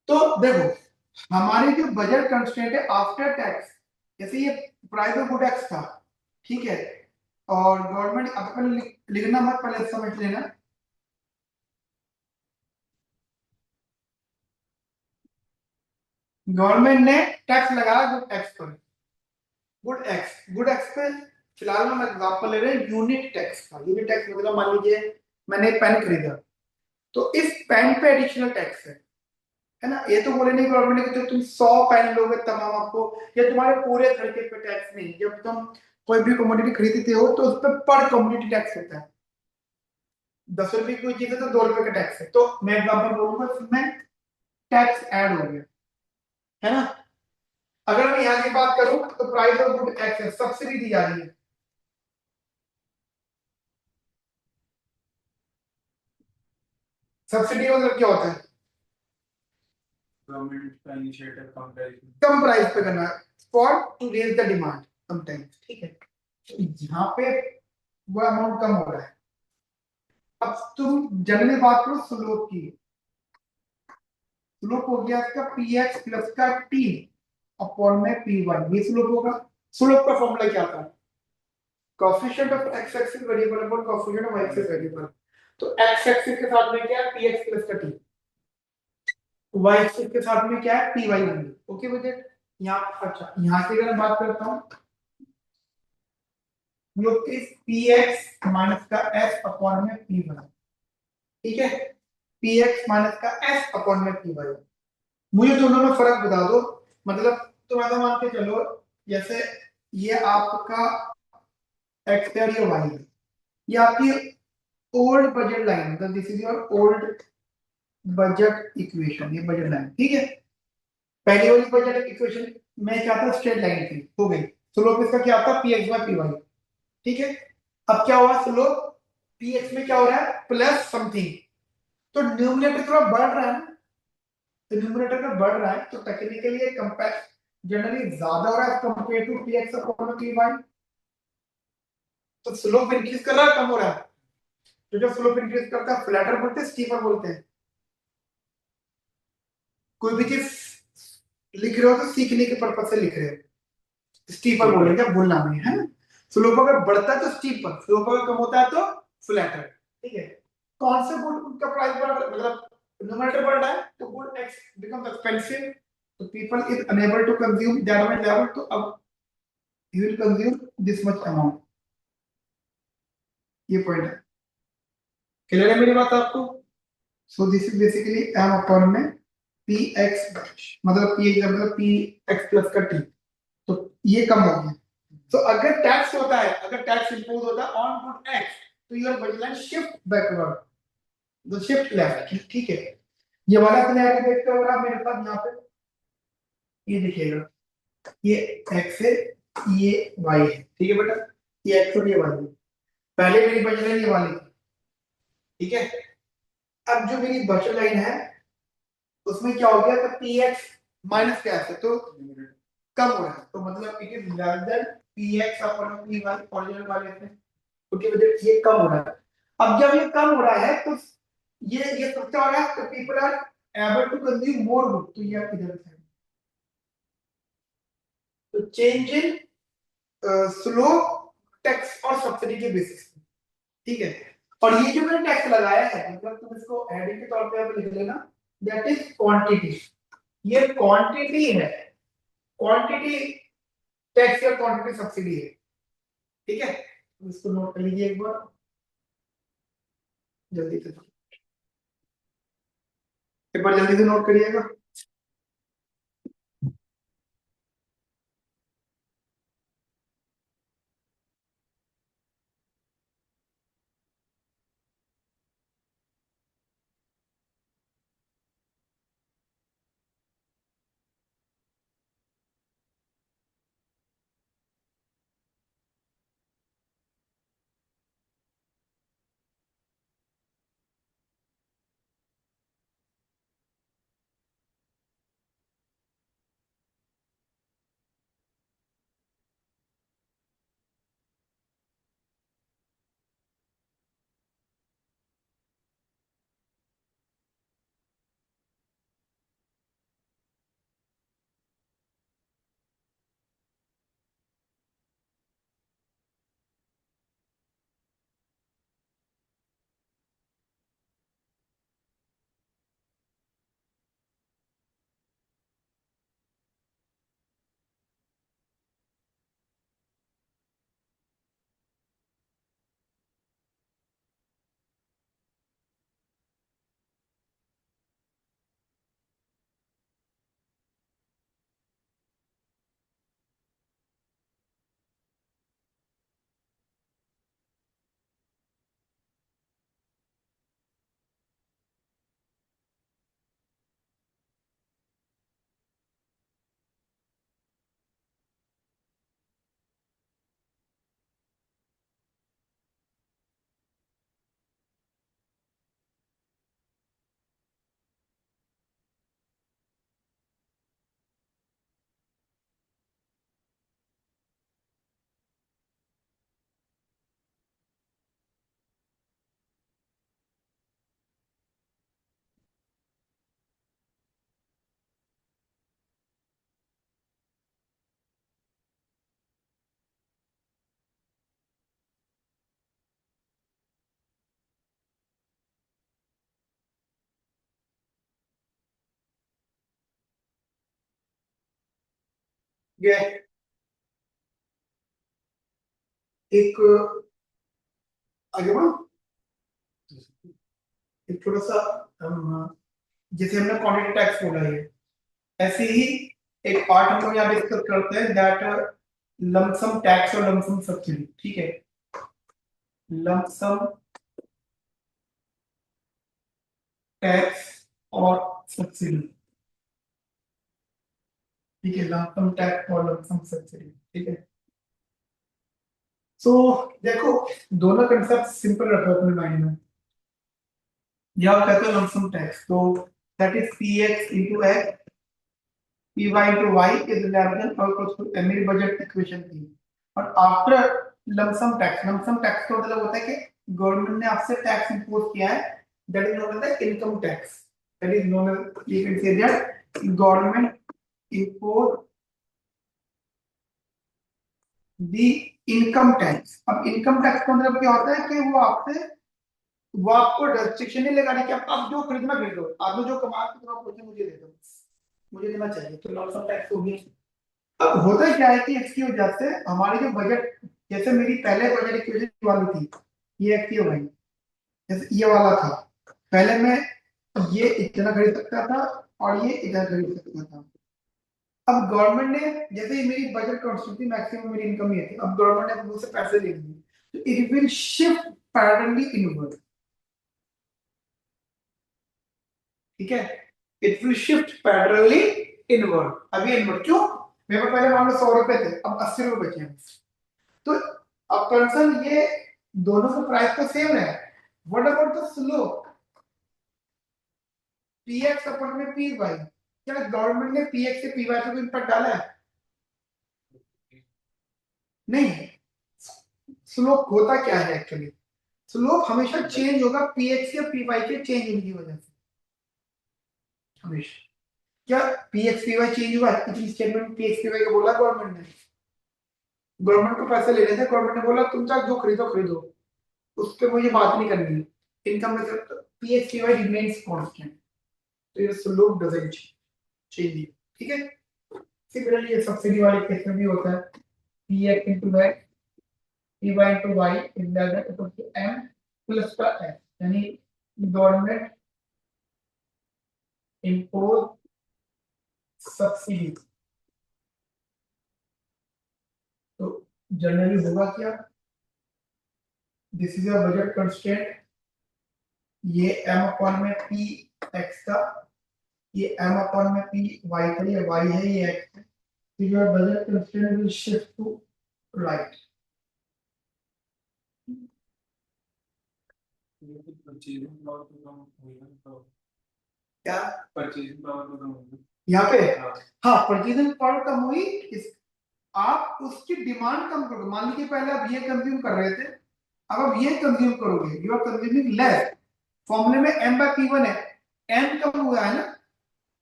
तो देखो हमारी जो बजट कंस्ट्रेंट है आफ्टर टैक्स, जैसे ये प्राइस ऑफ गुड एक्स था, ठीक है, और गवर्नमेंट अपन लिखना मत, पहले समझ लेना। गवर्नमेंट ने टैक्स लगाया गुड एक्स पर, गुड एक्स पे फिलहाल हम एग्जांपल ले रहे हैं यूनिट टैक्स का। यूनिट टैक्स मतलब मान लीजिए मैंने एक पेन खरीदा, तो इस पेन पे एडिशनल टैक्स है ना। ये तो बोले नहीं गवर्नमेंट ने कि जो तुम 100 पेन लोगे तमाम आपको, या तुम्हारे पूरे खर्चे पे टैक्स नहीं। जब तुम कोई भी कमोडिटी खरीदते हो तो उस पर पर कमोडिटी टैक्स होता है। 10 रुपए की कोई चीज है तो 2 रुपए का टैक्स है, तो मैं एग्जांपल बोलूंगा इसमें टैक्स ऐड हो गया, है ना। अगर मैं यहाँ की बात करूं तो प्राइस ऑफ गुड एक्स है, सब्सिडी दी जा रही है। सब्सिडी मतलब क्या होता है? गवर्नमेंट का इनिशिएटिव कंपैरिजन। कम प्राइस पे करना, for to raise the demand sometimes, ठीक है। तो यहाँ पे वो अमाउंट कम हो रहा है। अब तुम जनरली बात करो स्लोप की, स्लोप हो गया इसका पी एक्स प्लस का टी अपॉन में पी वन, ये स्लोप होगा। स्लोप का फॉर्मूला क्या था? Coefficient of X axis variable upon coefficient of Y axis variable. तो एक्स एक्सिस के साथ में क्या है? पी एक्स प्लस का टी, वाई एक्सिस के साथ में क्या है? पी वाई होंगे। ओके बजट यहाँ, अच्छा यहाँ से अगर मैं बात करता हूँ, लोग इस पी एक्स माइनस का एस अपॉन में पी वन, ठीक है। पी एक्स माइनस का एस अपॉन में पी वाई। मुझे दोनों में फर्क बता दो, मतलब तुम ऐसा मान के चलो, जैसे ये आपका एक्स है और ये वाई है, ये आपकी ओल्ड बजट लाइन, मतलब this is your old budget equation, ये बजट लाइन, ठीक है। पहली वाली बजट इक्वेशन में क्या था? स्ट्रेट लाइन थी, हो गई। स्लोप इसका क्या था? P X by P Y, ठीक है। अब क्या हुआ? स्लोप पी एक्स में क्या हो रहा है? प्लस समथिंग, तो न्यूमरेटर थोड़ा बढ़ रहा है ना, तो न्यूमरेटर का बढ़ रहा है, तो टेक्निकली ये कंपेयर जनरली ज्यादा हो रहा है compare to P X upon P Y. तो स्लोप इंक्रीज कर रहा है, कम हो रहा है? तो जब स्लोप इंक्रीज करता है फ्लैटर बोलते हैं, स्टीपर बोलते हैं। कोई भी चीज लिख रहे हो तो सीखने के पर्पज से लिख रहे हो, स्टीपर बोलेंगे, भूलना नहीं है। स्लोप अगर बढ़ता है तो स्टीपर, स्लोप अगर कम होता है तो फ्लैटर, ठीक है। कौन से गुड का प्राइस बढ़ रहा है, मतलब न्यूमरेटर बढ़ रहा है, तो गुड एक्स बिकम्स एक्सपेंसिव, तो people is unable to consume that much level, तो अब you will consume this much amount. ये पॉइंट है, क्लियर है मेरी बात आपको? So this is basically M upon में पी एक्स, मतलब पी एक्स मतलब पी एक्स प्लस का टी, तो ये कम हो गया। तो अगर टैक्स होता है, अगर टैक्स इंपोज होता है ऑन गुड एक्स, तो your budget line shift backward, the shift left, ठीक है। ये वाला सिनेरियो देखते हो आप मेरे पास यहाँ पे, ये देखिएगा, ये एक्स है, ये वाई है, ठीक है बेटा, ये एक्स और ये वाई है। पहले मेरी बजट लाइन ये वाली थी, ठीक है। अब जो मेरी बजट लाइन है उसमें क्या हो गया? तो पी एक्स माइनस क्या है, तो कम हो रहा है, तो मतलब it is less than P X upon P Y original वाले से, क्योंकि वजह ये कम हो रहा है। अब जब ये कम हो रहा है तो ये सस्ता हो रहा है, तो people are able to consume more good, तो ये आप इधर से, तो चेंज इन स्लो टैक्स और सब्सिडी के बेसिस पे, ठीक है। और ये जो मैंने टैक्स लगाया है, मतलब तुम इसको हेडिंग के तौर पे आप लिख लेना, दैट इज क्वांटिटी। ये क्वांटिटी है, क्वांटिटी टैक्स या क्वांटिटी सब्सिडी है। ठीक है, इसको नोट कर लीजिए एक बार जल्दी से, एक बार जल्दी से नोट करिएगा। ये एक आगे बढ़ो, एक थोड़ा सा जैसे हमने क्वांटिटी टैक्स बोला है, ऐसे ही एक पार्ट हम लोग यहाँ डिस्कस करते हैं दैट लमसम टैक्स और लमसम सब्सिडी। ठीक है, लमसम टैक्स और सब्सिडी। ठीक है, लमसम टैक्स और लमसम सब्सिडी। ठीक है, सो देखो दोनों कंसेप्ट सिंपल रखो अपने माइंड में। यह कहते हैं लमसम टैक्स, तो that is P X into X, P Y into Y is less than मेरी बजट इक्वेशन थी। और आफ्टर लमसम टैक्स का मतलब होता है कि गवर्नमेंट ने आपसे टैक्स इंपोज किया है, that is known as income tax. That is known as, you can say that government impose the income tax. अब इनकम टैक्स का मतलब क्या होता है कि वो आपको रेस्ट्रिक्शन नहीं लगाने की, आप जो खरीदना खरीदो, आपने जो कमा के तो आप मुझे दे दो, मुझे देना चाहिए, तो लमसम टैक्स हो गया। अब होता क्या है कि इसकी वजह से हमारी जो बजट, जैसे मेरी पहले बजट इक्वेशन वाली थी, ये एक्टिव भाई, जैसे ये वाला था, पहले मैं ये इतना खरीद सकता था और ये इतना खरीद सकता था। अब गवर्नमेंट ने, जैसे ही मेरी बजट कॉन्स्टेंट थी, मैक्सिमम मेरी इनकम ये थी, अब गवर्नमेंट ने मुझसे पैसे ले लिए, तो it will shift parallelly inward. ठीक है, it will shift parallelly inward. अभी इनवर्ड क्यों? मेरे पास पहले मान लो 100 रुपए थे, अब 80 रुपए बचे हैं। तो अब कंसर्न ये, दोनों का प्राइस तो सेम है। What about the slope, px अपन में py, क्या गवर्नमेंट ने px से py पे कोई इम्पैक्ट डाला है? नहीं। स्लोप होता क्या है एक्चुअली? स्लोप हमेशा चेंज होगा px या py के चेंज होने की वजह से, हमेशा। क्या px py चेंज हुआ? इतनी स्टेटमेंट px py का बोला गवर्नमेंट ने, गवर्नमेंट को पैसे लेने थे, गवर्नमेंट ने बोला तुम चाहे जो खरीदो खरीदो, उस पर मुझे बात नहीं करनी है, इनकम में से px py रिमेन्स कांस्टेंट। तो ये स्लोप डजंट चेंज, ठीक है। सिमिलरली ये सब्सिडी वाले केस में भी होता है, P X into Y, P Y into Y is that equal to M plus का एस, यानी गवर्नमेंट इम्पोज सब्सिडी। तो जनरली होगा क्या, this is a budget constraint, ये एम अपॉन में पी एक्स था, ये एम अपॉन में पी वाई था, ये वाई है, ये एक्स है, तो your budget constraint will shift to right. ये तो परचेजिंग पावर तो कम हुई ना, तो क्या परचेजिंग पावर तो कम होगी। यहाँ पे, हाँ, हाँ परचेजिंग पावर कम हुई, इस आप उसकी डिमांड कम करोगे। मान लीजिए पहले आप ये कंज्यूम कर रहे थे, अब आप ये कंज्यूम करोगे, यू आर कंज्यूमिंग लेस। फॉर्मूले में m बाय p1 है, m कम हुआ है ना,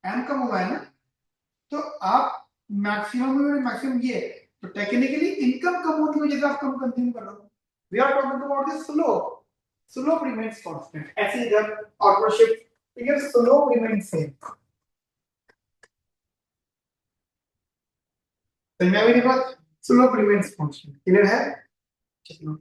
m कम हुआ है ना, तो आप मैक्सिमम में मैक्सिमम ये, तो टेक्निकली इनकम कम होने की वजह से आप कम कंज्यूम कर रहे हो। We are talking about the slope, slope remains constant, ऐसे इधर outward shift, figure slope remains same. तो मैं मेरी बात, स्लोप रिमेन्स कांस्टेंट, क्लियर है। चलो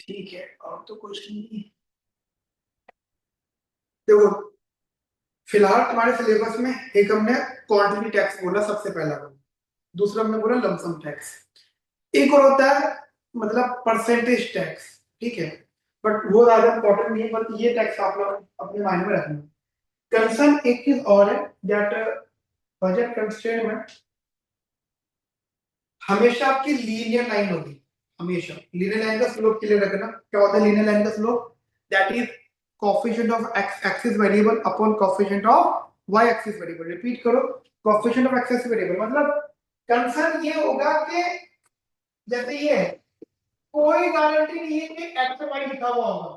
ठीक है, और तो कुछ नहीं। देखो फिलहाल तुम्हारे सिलेबस में एक हमने क्वांटिटी टैक्स बोला सबसे पहला बोला, दूसरा हमने बोला लमसम टैक्स, एक और होता है मतलब परसेंटेज टैक्स, ठीक है। बट वो ज्यादा इंपॉर्टेंट नहीं है, बट ये टैक्स आप लोग अपने माइंड में रखना। कंसर्न एक चीज और है, दैट बजट कंस्ट्रेंट में हमेशा आपकी लीनियर लाइन होगी, हमेशा लीनियर लाइन का स्लोप क्लियर रखना। क्या होता है लीनियर लाइन का slope, that is coefficient of X axis variable upon coefficient of Y axis variable. Repeat करो, कोएफिशिएंट ऑफ एक्सिस वेरिएबल मतलब कंसर्न ये होगा कि जैसे ये है, कोई गारंटी नहीं है कि एक्स और वाई लिखा हुआ होगा,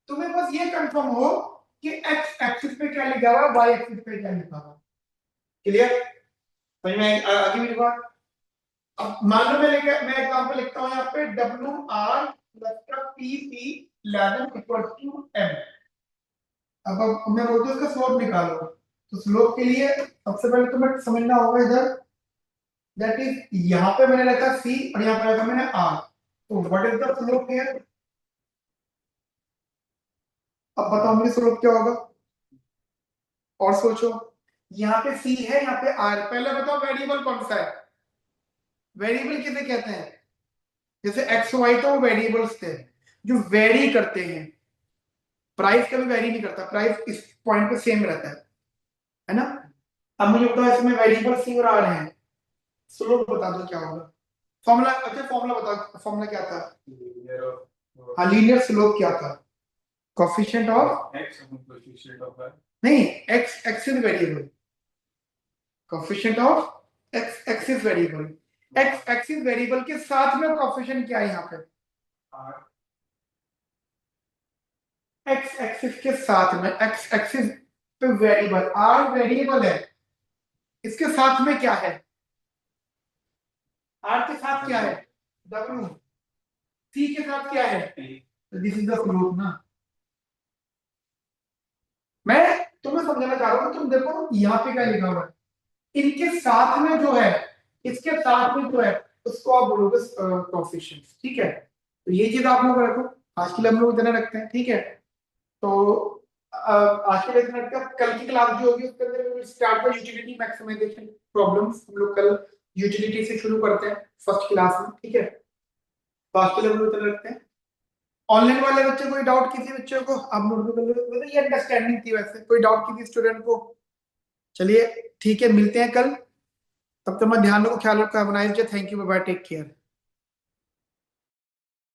तुम्हें बस ये कंफर्म हो कि एक्स एक्सिस पे क्या लिखा हुआ है, वाई एक्सिस पे क्या लिखा हुआ है। क्लियर, समझ में आगे मेरी बात। अब मान लो मैं एग्जांपल लिखता हूं यहाँ पे डब्ल्यू आर प्लस का P C 11 equal to M. अब मैं बोलता हूँ इसका स्लोप निकालो, तो स्लोप के लिए सबसे पहले तुम्हें समझना होगा इधर, दैट इज यहाँ पे मैंने रखा सी और यहाँ पे रखा मैंने आर, तो what is the slope here. अब बताओ मुझे स्लोप क्या होगा, और सोचो। यहाँ पे सी है, यहाँ पे आर, पहले बताओ वेरिएबल कौन सा है, वेरिएबल किसे कहते हैं, जैसे एक्स वाई तो वो वेरिएबल्स थे जो वेरी करते हैं, प्राइस कभी वेरी नहीं करता, प्राइस इस पॉइंट पे सेम रहता है ना। अब मुझे बताओ इसमें वेरिएबल सी और आर है, स्लोप बता दो क्या होगा। फॉर्मूला, अच्छा फॉर्मूला बताओ, फॉर्मूला क्या था। लीनियर और हाँ लीनियर स्लोप क्या था, coefficient of, X upon coefficient of Y. नहीं X axis variable, coefficient of X axis variable, X axis variable के साथ में कोफिशिएंट क्या है यहाँ पे? R एक्स एक्सिस के साथ में, एक्स एक्सिस पे वेरिएबल आर वेरिएबल है, इसके साथ में क्या है? आर के साथ क्या है? डब्ल्यू। सी के साथ क्या है? P this is the proof ना। मैं तुम्हें समझाना चाह रहा हूँ, तुम देखो यहाँ पे क्या लिखा हुआ है, इनके साथ में जो है, इसके साथ में जो है, उसको आप बोलोगे कोएफिशिएंट। ठीक है, तो ये चीज आप लोग रखो। आज के लिए हम लोग इतना रखते हैं, ठीक है। तो आज के लिए इतना रखते हैं। कल की क्लास जो होगी उसके अंदर we start the utility maximization problems. हम लोग कल यूटिलिटी से शुरू करते हैं फर्स्ट क्लास में, ठीक है। तो आज के लिए हम लोग इतना रखते हैं। ऑनलाइन वाले बच्चे कोई डाउट किसी बच्चे को आप नोट कर लो, मतलब ये अंडरस्टैंडिंग थी। वैसे कोई डाउट किसी स्टूडेंट को? चलिए ठीक है, मिलते हैं कल। तब तक मैं ध्यान रखो, ख्याल रखो, have a nice day, thank you, bye bye, take care.